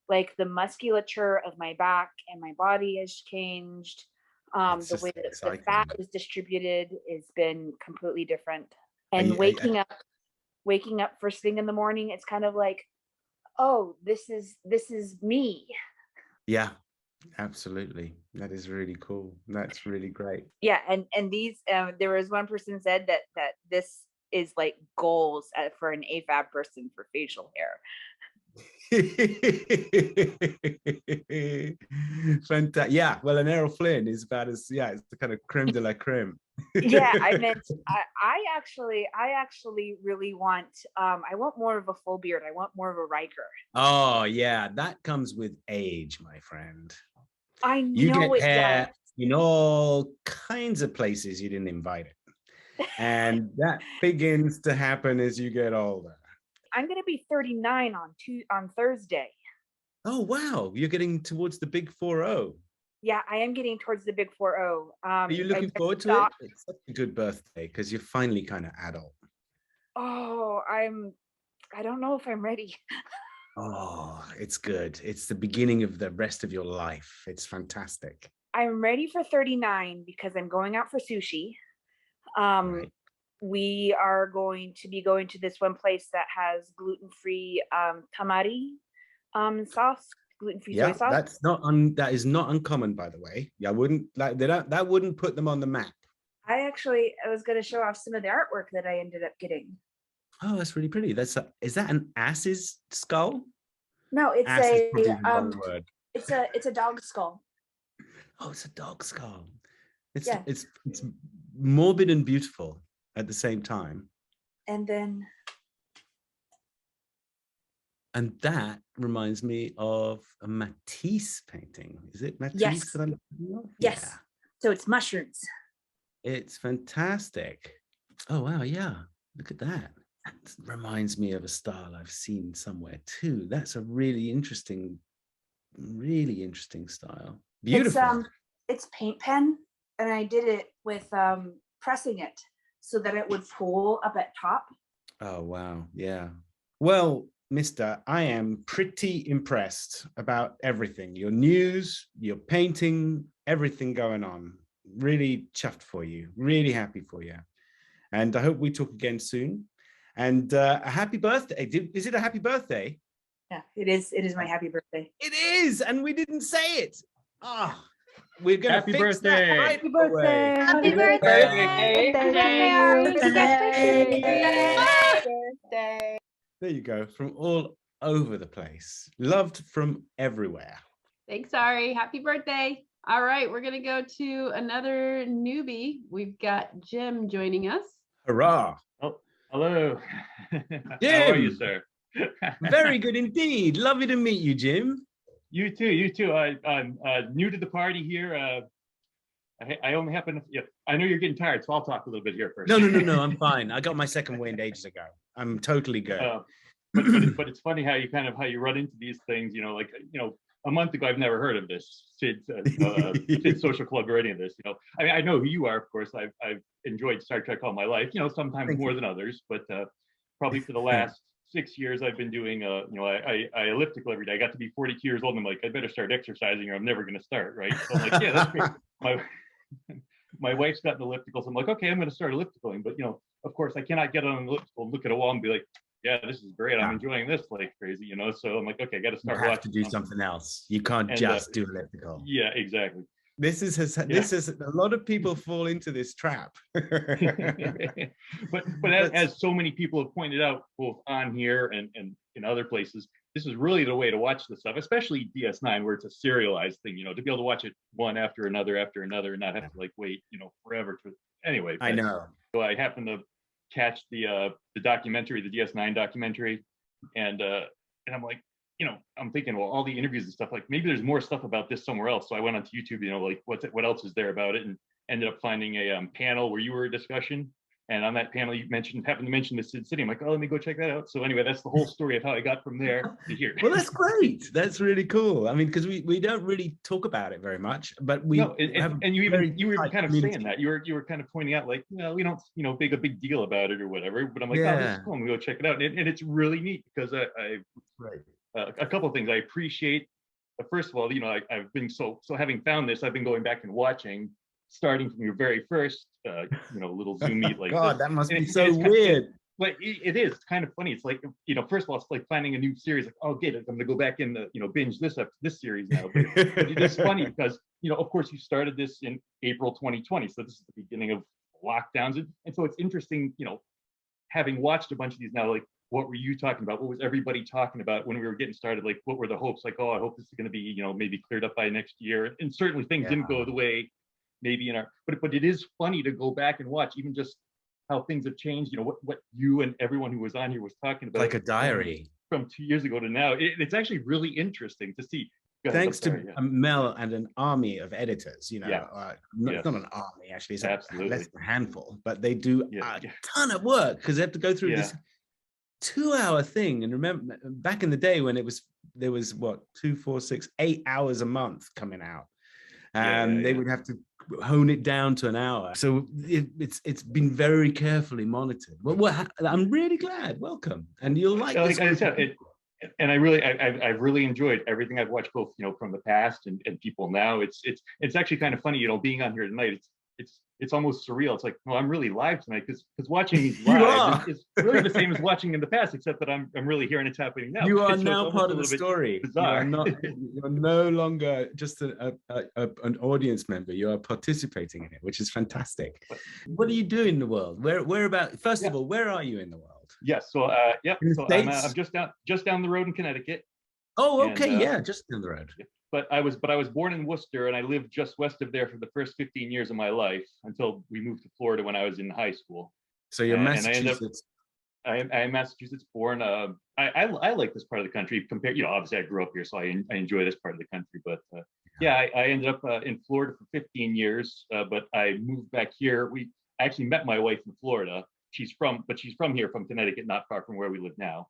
like the musculature of my back and my body has changed. The way that the fat is distributed has been completely different. And waking up first thing in the morning, it's kind of like, oh, this is me. Yeah, absolutely. That is really cool. That's really great. Yeah, and these there was one person said that this is like goals for an AFAB person for facial hair. Fantastic. Yeah, well, an Errol Flynn is about as it's the kind of creme de la creme. Yeah, I actually really want I want more of a full beard. I want more of a Riker. Oh yeah, that comes with age, my friend. I know you get it hair does. in all kinds of places you didn't invite it, and that begins to happen as you get older. I'm going to be 39 on Thursday. Oh wow, you're getting towards the big 4-0. Yeah, I am getting towards the big 4-0. Are you looking forward to it? It's such a good birthday because you're finally kind of adult. Oh, I don't know if I'm ready. Oh, it's good. It's the beginning of the rest of your life. It's fantastic. I'm ready for 39 because I'm going out for sushi. Right. We are going to be going to this one place that has gluten-free tamari sauce, gluten-free soy sauce. That is not uncommon, by the way. Yeah, that wouldn't put them on the map. I was going to show off some of the artwork that I ended up getting. Oh, that's really pretty. Is that an ass's skull? No, it's it's a dog skull. Oh, it's a dog skull. It's morbid and beautiful at the same time. And that reminds me of a Matisse painting. Is it Matisse? Yes. Yes. Yeah. So it's mushrooms. It's fantastic. Oh, wow. Yeah. Look at that. That reminds me of a style I've seen somewhere too. That's a really interesting style. Beautiful. It's paint pen, and I did it with pressing it so that it would pull up at top. Oh, wow. Yeah. Well, Mister, I am pretty impressed about everything. Your news, your painting, everything going on. Really chuffed for you. Really happy for you. And I hope we talk again soon. And a happy birthday. Is it a happy birthday? Yeah, it is. It is my happy birthday. It is. And we didn't say it. Oh, we're gonna Happy fix that birthday. right Happy birthday. away. Happy birthday. There you go, from all over the place, loved from everywhere. Thanks, Ari. Happy birthday. All right, we're gonna go to another newbie. We've got Jim joining us. Hurrah! Oh, hello. How are you, Jim. sir? Very good indeed. Lovely to meet you, Jim. You too. You too. I'm new to the party here. I only happen to. Yeah, I know you're getting tired, so I'll talk a little bit here first. No, I'm fine. I got my second wind ages ago. I'm totally good. But it's funny how you run into these things. You know, like a month ago, I've never heard of this Sid Social Club or any of this. You know, I mean, I know who you are, of course. I've enjoyed Star Trek all my life. You know, sometimes Thank more you. than others, but probably for the last 6 years, I've been doing I elliptical every day. I got to be 42 years old, and I'm like, I better start exercising, or I'm never going to start, right? So I'm like, yeah, that's great. My wife's got an elliptical, so I'm like, okay, I'm going to start ellipicaling. But of course, I cannot get on an elliptical and look at a wall and be like, yeah, this is great. I'm enjoying this like crazy, So I'm like, okay, I got to start. You have to do something else. You can't just do elliptical. Yeah, exactly. This is a lot of people fall into this trap. but as so many people have pointed out, both on here and in other places, this is really the way to watch this stuff, especially DS9, where it's a serialized thing. To be able to watch it one after another, and not have to like wait, forever. Anyway, I know. So I happened to catch the documentary, the DS9 documentary, and I'm like, I'm thinking, well, all the interviews and stuff, like maybe there's more stuff about this somewhere else. So I went onto YouTube, like what else is there about it, and ended up finding a panel where you were a discussion, and on that panel you happened to mention the Sid City. I'm like, oh, let me go check that out. So anyway, that's the whole story of how I got from there to here. Well, that's great. That's really cool. I mean, because we don't really talk about it very much, but we and you were kind of saying that you were kind of pointing out like, we don't make a big deal about it or whatever. But I'm like, oh, this is cool. I'm gonna go check it out, and it's really neat because a couple of things I appreciate. First of all, I've been so having found this, I've been going back and watching, starting from your very first, little Zoom meet like God, this. that must be so weird. But it is kind of funny. It's like, first of all, it's like finding a new series. Like, oh, okay, I'm going to go back and binge this series now. But it is funny because of course, you started this in April 2020, so this is the beginning of lockdowns, and so it's interesting, having watched a bunch of these now, like, what were you talking about? What was everybody talking about when we were getting started? Like, what were the hopes? Like, oh, I hope this is going to be, maybe cleared up by next year. And certainly things didn't go the way maybe in our, but it is funny to go back and watch even just how things have changed. What you and everyone who was on here was talking about. Like a diary. From 2 years ago to now. It's actually really interesting to see. Thanks to Mel and an army of editors, not an army, actually, it's absolutely less than a handful, but they do a ton of work because they have to go through this 2-hour thing. And remember, back in the day when there was what, 2, 4, 6, 8 hours a month coming out, and they would have to hone it down to an hour. So it's been very carefully monitored. Well, I'm really glad. Welcome, and you'll like this. I said, and I've really enjoyed everything I've watched, both from the past and people now. It's actually kind of funny, being on here tonight. It's almost surreal. It's like, well, I'm really live tonight because watching these live is really the same as watching in the past, except that I'm really hearing it's happening now. You are now part of the story. Bizarre. You're no longer just an audience member. You are participating in it, which is fantastic. What do you do in the world? Where about? First of all, where are you in the world? Yes. So So I'm just down the road in Connecticut. Oh, okay. Just down the road. But I was born in Worcester, and I lived just west of there for the first 15 years of my life until we moved to Florida when I was in high school. So you're Massachusetts. I am Massachusetts born. I like this part of the country compared. Obviously I grew up here, so I enjoy this part of the country. But I ended up in Florida for 15 years. But I moved back here. I actually met my wife in Florida. She's from here, from Connecticut, not far from where we live now.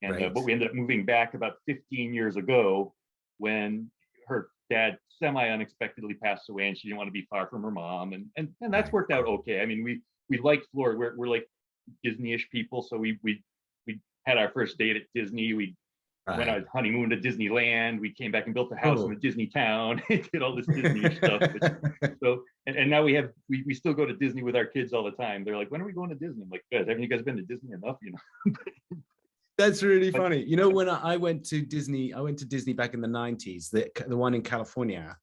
And but we ended up moving back about 15 years ago, when her dad semi-unexpectedly passed away, and she didn't want to be far from her mom, and that's worked out okay. I mean, we like Florida. We're like Disney-ish people, so we had our first date at Disney. We went on a honeymoon to Disneyland. We came back and built a house in a Disney town. Did all this Disney stuff. So and now we still go to Disney with our kids all the time. They're like, when are we going to Disney? I'm like, guys, haven't you guys been to Disney enough? That's really funny. When I went to Disney back in the 90s, the one in California,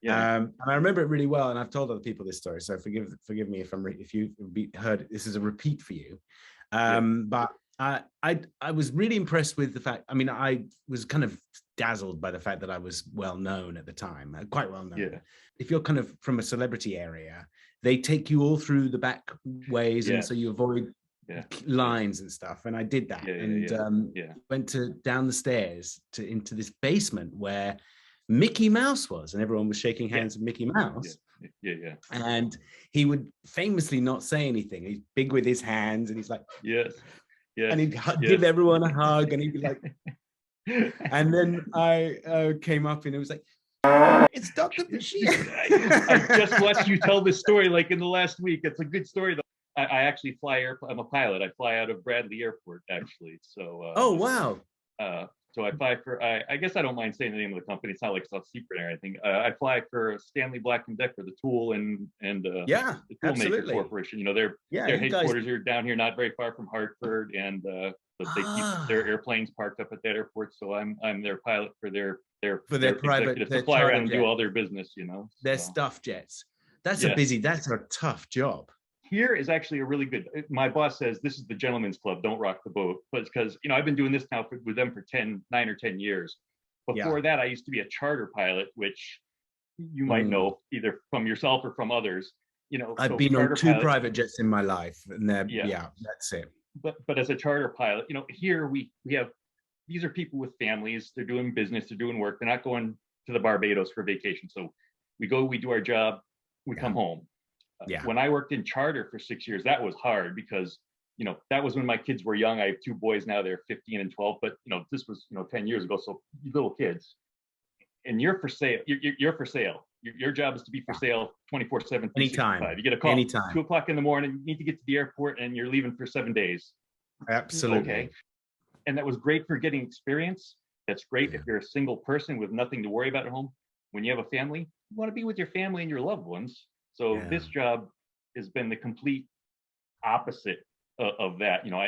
And I remember it really well, and I've told other people this story, so forgive me if you heard this is a repeat for you. But I was really impressed with the fact. I mean, I was kind of dazzled by the fact that I was well known at the time, quite well known. Yeah. If you're kind of from a celebrity area, they take you all through the back ways, and so you avoid lines and stuff. And I did that, went down the stairs into this basement where Mickey Mouse was, and everyone was shaking hands with Mickey Mouse. And he would famously not say anything. He's big with his hands, and he's like, and he'd give everyone a hug, and he'd be like, and then I came up, and it was like, it's Dr. Bashir. I just watched you tell this story like in the last week. It's a good story though. I actually I'm a pilot. I fly out of Bradley Airport actually. So oh wow. So I fly for, I guess I don't mind saying the name of the company. It's not like it's top secret or anything. I fly for Stanley Black & Decker, the tool and the tool maker corporation. You know, their headquarters are down here, not very far from Hartford, and but they keep their airplanes parked up at that airport. So I'm their pilot for their private to fly around and do all their business. You know, their stuff jets. That's a tough job. Here is actually a really good, my boss says, this is the gentleman's club, don't rock the boat. But it's because, you know, I've been doing this now with them for 9 or 10 years. Before that, I used to be a charter pilot, which you might know either from yourself or from others. You know, I've been on 2 private jets in my life, and that's it. But as a charter pilot, you know, here we have, these are people with families, they're doing business, they're doing work, they're not going to the Barbados for vacation. So we go, we do our job, we come home. When I worked in charter for 6 years, that was hard because, you know, that was when my kids were young. I have 2 boys now, they're 15 and 12, but you know, this was, 10 years ago. So little kids, and you're for sale. You're for sale. Your job is to be for sale 24/7. Anytime. You get a call anytime. 2 o'clock in the morning, you need to get to the airport and you're leaving for 7 days. Absolutely. Okay. And that was great for getting experience. That's great if you're a single person with nothing to worry about at home. When you have a family, you want to be with your family and your loved ones. So this job has been the complete opposite of that. You know,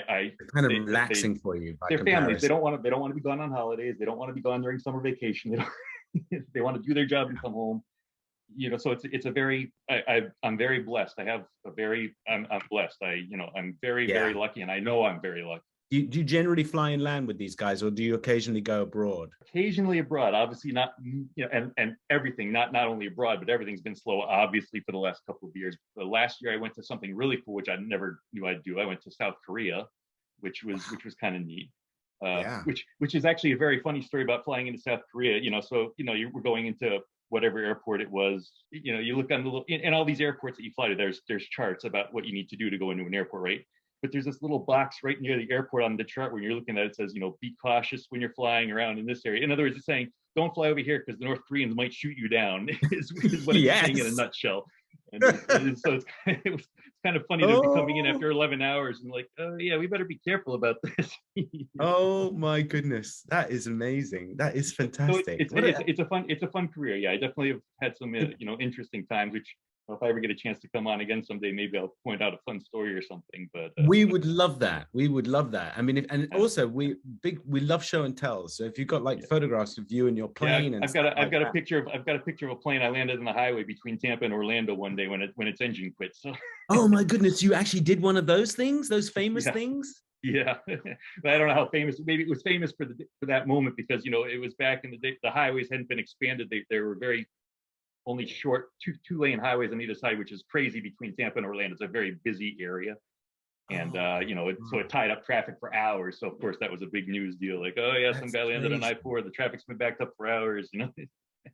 kind of relaxing for you. Their families, they don't want to be gone on holidays. They don't want to be gone during summer vacation. They want to do their job and come home. You know, so it's a very, I'm very blessed. I'm blessed. I'm very, very lucky, and I know I'm very lucky. Do you generally fly and land with these guys, or do you occasionally go abroad? Occasionally abroad, obviously not, and everything, not only abroad, but everything's been slow, obviously, for the last couple of years. The last year I went to something really cool, which I never knew I'd do. I went to South Korea, which was kind of neat. Which is actually a very funny story about flying into South Korea. You know, so you were going into whatever airport it was. You know, you look on the little, in all these airports that you fly to, there's charts about what you need to do to go into an airport, right? But there's this little box right near the airport on the chart when you're looking at it, says, be cautious when you're flying around in this area. In other words, it's saying, don't fly over here because the North Koreans might shoot you down, is what it's saying in a nutshell. And so it's kind of funny to be coming in after 11 hours and like, oh yeah, we better be careful about this. Oh my goodness, that is amazing. That is fantastic. So it's a fun career. Yeah, I definitely have had some interesting times, which if I ever get a chance to come on again someday, maybe I'll point out a fun story or something. But we would love that. We would love that. I mean, also we love show and tell. So if you've got like photographs of you and your plane, and I've got a picture of a plane I landed on the highway between Tampa and Orlando one day when its engine quit. So. Oh my goodness, you actually did one of those things, those famous things. Yeah, but I don't know how famous. Maybe it was famous for that moment because it was back in the day. The highways hadn't been expanded. They were very only short two-lane highways on either side, which is crazy between Tampa and Orlando. It's a very busy area. And, so it tied up traffic for hours. So, of course, that was a big news deal. Like, oh, yeah, some guy landed on I-4. The traffic's been backed up for hours,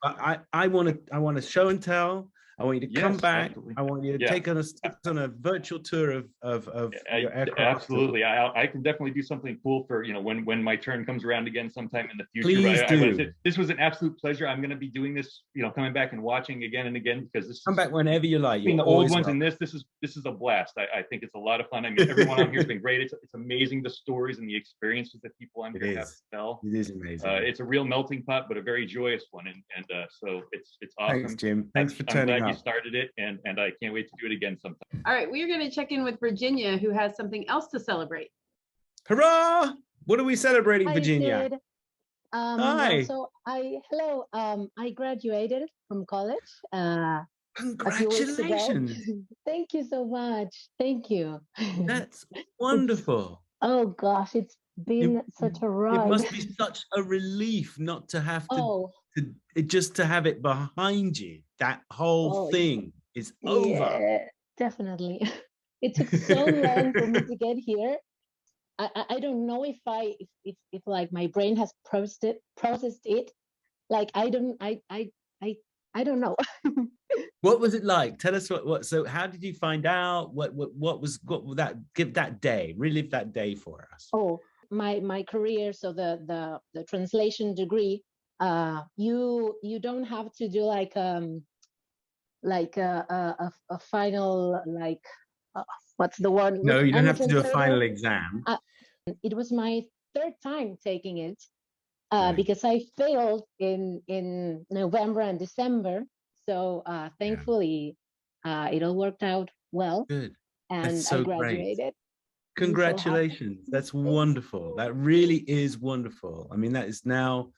I want to show and tell. I want you to come back. Absolutely. I want you to take us on a virtual tour of your aircraft. Absolutely. I can definitely do something cool for, when my turn comes around again sometime in the future. Please do. This was an absolute pleasure. I'm going to be doing this, coming back and watching again and again because this come back whenever you like. The old ones and this is a blast. I think it's a lot of fun. I mean, everyone on here has been great. It's amazing the stories and the experiences that people on here have to tell. It is amazing. It's a real melting pot, but a very joyous one. And so it's awesome. Thanks, Jim. Thanks for turning up. I'm glad you started it, and I can't wait to do it again sometime. All right, we're going to check in with Virginia, who has something else to celebrate. Hurrah! What are we celebrating, Hi, Virginia? Sid. Hi. So hello. I graduated from college a few weeks ago. Congratulations. Thank you so much. Thank you. That's It's, wonderful. oh gosh, it's been such a It ride. must be such a relief not to have Oh, just to have it behind you. That whole oh thing is over. yeah, definitely. It took so long for me to get here. I don't know if like my brain has processed it. Like I don't know. What was it like? Tell us so how did you find out? What was give that day, relive that day for us. Oh, my career, so the translation degree, you don't have to do like a final, like what's the word? No, Look, you don't I'm a have to do a final translator. exam. It was my third time taking it, Right. because I failed in November and December. So thankfully, it all worked out well, Good. and That's I so great. graduated. I'm so happy. Congratulations. That's wonderful. That really is wonderful. I mean, that is now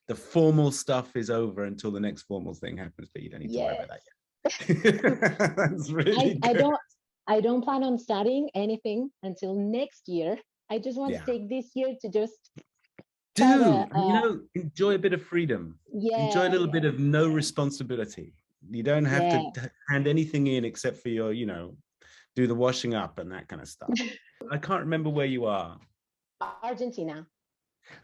the formal stuff is over until the next formal thing happens, but you don't need to worry Yes. about that yet. That's really good. I don't plan on studying anything until next year. I just want to take this year to just try Do, to, enjoy a bit of freedom. Enjoy a little bit of no responsibility. You don't have to hand anything in except for your, do the washing up and that kind of stuff. I can't remember where you are. Argentina.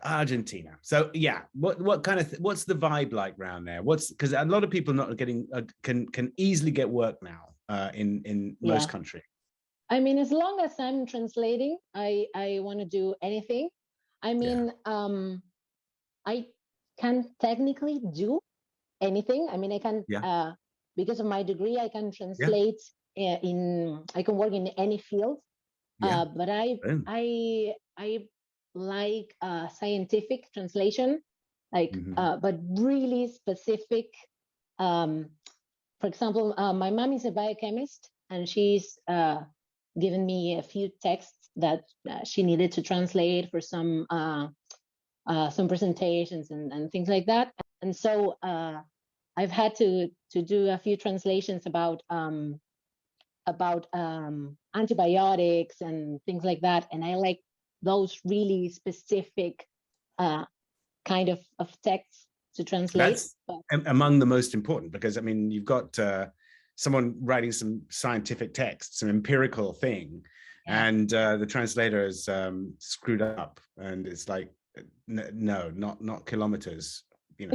Argentina. So yeah, what kind of what's the vibe like around there? Because a lot of people not getting can easily get work now in most countries. I mean, as long as I'm translating, I want to do anything. I mean, I can technically do anything. I mean, I can because of my degree, I can translate I can work in any field. But I like scientific translation, like but really specific. For example, my mom is a biochemist, and she's given me a few texts that she needed to translate for some presentations and things like that. And so I've had to do a few translations about antibiotics and things like that. And I like those really specific kind of texts to translate. That's among the most important, because I mean, you've got someone writing some scientific text, some empirical thing, and the translator is screwed up, and it's like, no, not kilometers, I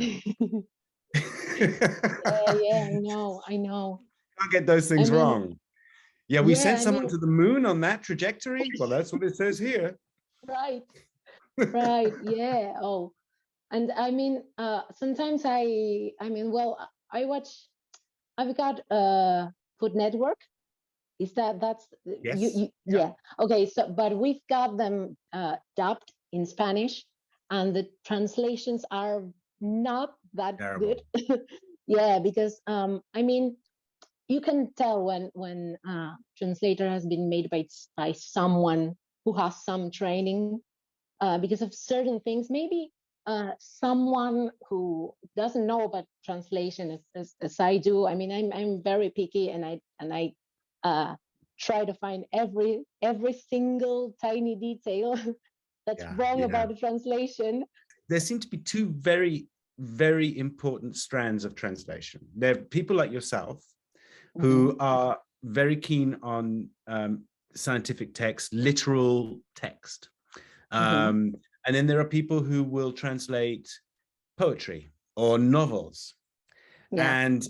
know. Can't get those things wrong. Yeah, we sent someone to the moon on that trajectory. Well, that's what it says here. Right. Yeah. Oh, and I mean, sometimes I mean, well, I've got Food Network. Is that's yes? Yeah. Okay. So, but we've got them dubbed in Spanish, and the translations are not that good. Yeah, because I mean, you can tell when translator has been made by someone who has some training, because of certain things. Maybe someone who doesn't know about translation as I do. I mean, I'm very picky, and I try to find every single tiny detail that's wrong about the translation. There seem to be two very, very important strands of translation. There are people like yourself who are very keen on scientific text, literal text. And then there are people who will translate poetry or novels. And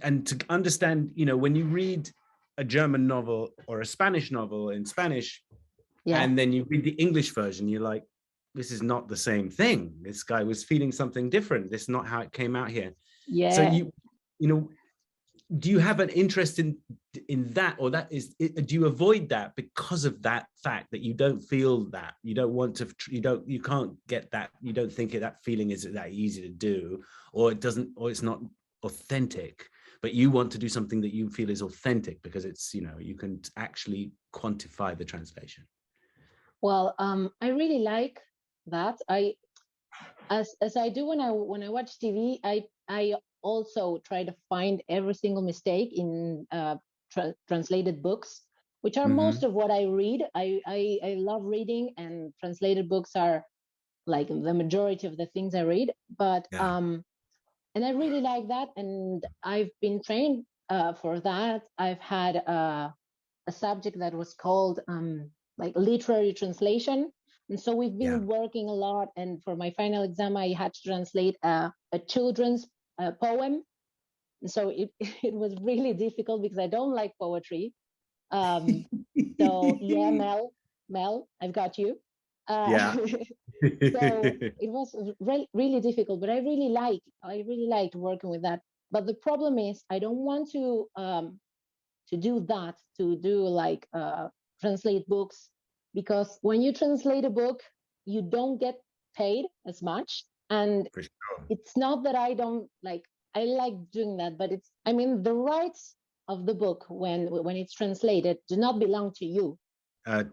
and to understand, when you read a German novel or a Spanish novel in Spanish, and then you read the English version, you're like, this is not the same thing. This guy was feeling something different. This is not how it came out here. So do you have an interest in that, or do you avoid that because of that fact that you don't feel that, you don't want to, you can't get that, you don't think that feeling is that easy to do, or it's not authentic, but you want to do something that you feel is authentic because it's, you can actually quantify the translation? Well, I really like that. as I do when I watch TV, I also try to find every single mistake in translated books, which are most of what I read. I love reading, and translated books are like the majority of the things I read. But and I really like that, and I've been trained for that. I've had a subject that was called like literary translation. And so we've been working a lot. And for my final exam, I had to translate a children's poem. And so it was really difficult because I don't like poetry. So yeah, Mel, I've got you. So it was really difficult, but I really liked working with that. But the problem is I don't want to do that, to do like translate books, because when you translate a book, you don't get paid as much. And it's not that I don't like, I like doing that, but it's, I mean, the rights of the book when it's translated do not belong to you. I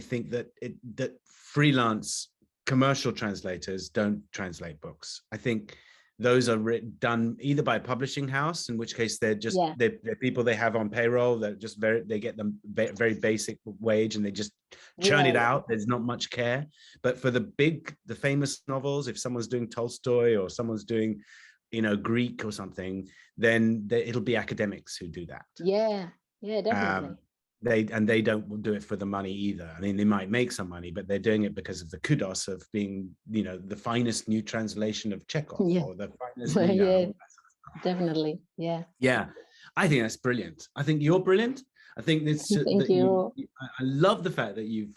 think that that freelance commercial translators don't translate books. I think those are done either by a publishing house, in which case they're just they're people they have on payroll. They're just they get them very basic wage, and they just churn it out. There's not much care. But for the famous novels, if someone's doing Tolstoy or someone's doing, Greek or something, then it'll be academics who do that. Yeah, definitely. They don't do it for the money either. I mean, they might make some money, but they're doing it because of the kudos of being, the finest new translation of Chekhov or the finest. Definitely. Yeah, I think that's brilliant. I think you're brilliant. I think this. Thank you. I love the fact that you've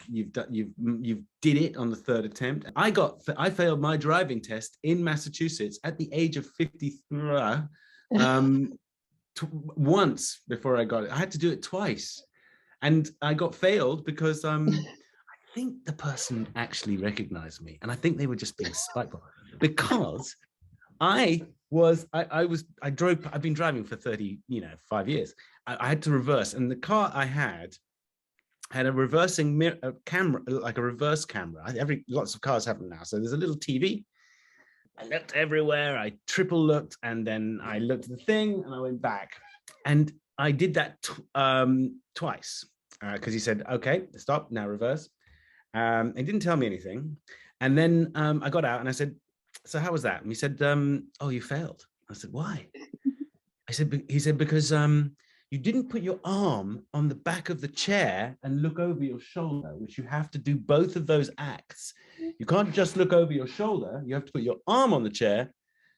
did it on the third attempt. I failed my driving test in Massachusetts at the age of 53. Once before I got it. I had to do it twice. And I got failed because I think the person actually recognized me, and I think they were just being spiteful because I've been driving for 5 years. I had to reverse, and the car I had a reversing camera, like a reverse camera. Lots of cars have them now, so there's a little TV. I looked everywhere. I triple looked, and then I looked at the thing, and I went back, and I did that twice. Because he said, okay, stop, now reverse. He didn't tell me anything. And then I got out and I said, so how was that? And he said, oh, you failed. I said, why? He said, because you didn't put your arm on the back of the chair and look over your shoulder, which you have to do both of those acts. You can't just look over your shoulder. You have to put your arm on the chair.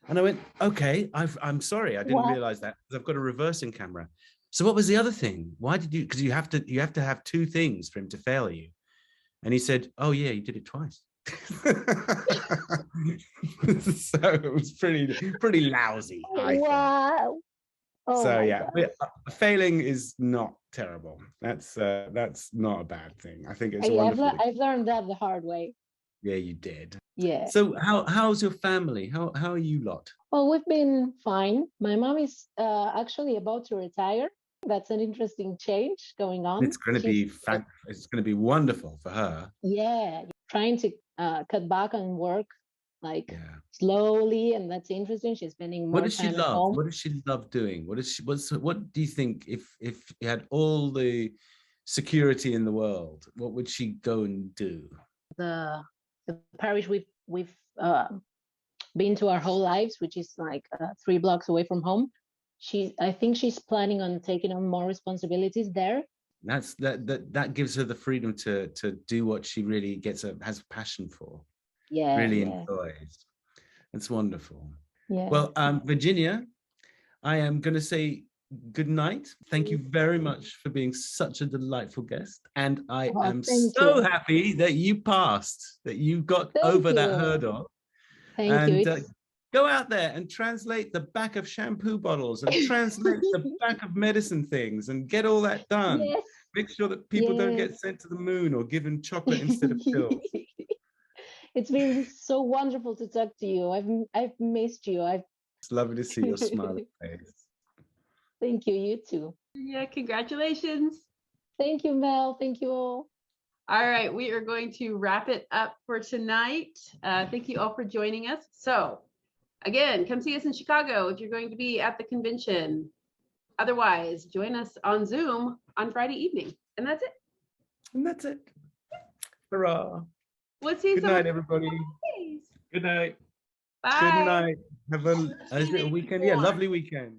And I went, okay, I'm sorry. I didn't realize that, because I've got a reversing camera. So what was the other thing? Why did you? Because you have to have two things for him to fail you. And he said, "Oh yeah, you did it twice." So it was pretty lousy. Wow. Oh, so yeah, failing is not terrible. That's not a bad thing. I think it's wonderful. I've learned that the hard way. Yeah, you did. Yeah. So how's your family? How are you lot? Well, we've been fine. My mom is actually about to retire. That's an interesting change going on. It's going to be it's going to be wonderful for her. Yeah, trying to cut back on work, slowly, and that's interesting. She's spending more time at home. What does she love doing? What do you think, if you had all the security in the world, what would she go and do? The parish we've been to our whole lives, which is like 3 blocks away from home. I think she's planning on taking on more responsibilities there. That gives her the freedom to do what she really has passion for. Yeah, really enjoys. It's wonderful. Yeah. Well, Virginia, I am going to say good night. Thank you very much for being such a delightful guest, and I am so happy that you passed, that you got over that hurdle. Thank you. Go out there and translate the back of shampoo bottles and translate the back of medicine things and get all that done. Yes. Make sure that people don't get sent to the moon or given chocolate instead of pills. It's been so wonderful to talk to you. I've missed you. It's lovely to see your smiling face. Thank you. You too. Yeah, congratulations. Thank you, Mel. Thank you all. All right, we are going to wrap it up for tonight. Thank you all for joining us. So again, come see us in Chicago if you're going to be at the convention. Otherwise, join us on Zoom on Friday evening. And that's it. And that's it. Hurrah. We'll see you Good night, everybody. Good night. Bye. Good night. Have a weekend. Yeah, lovely weekend.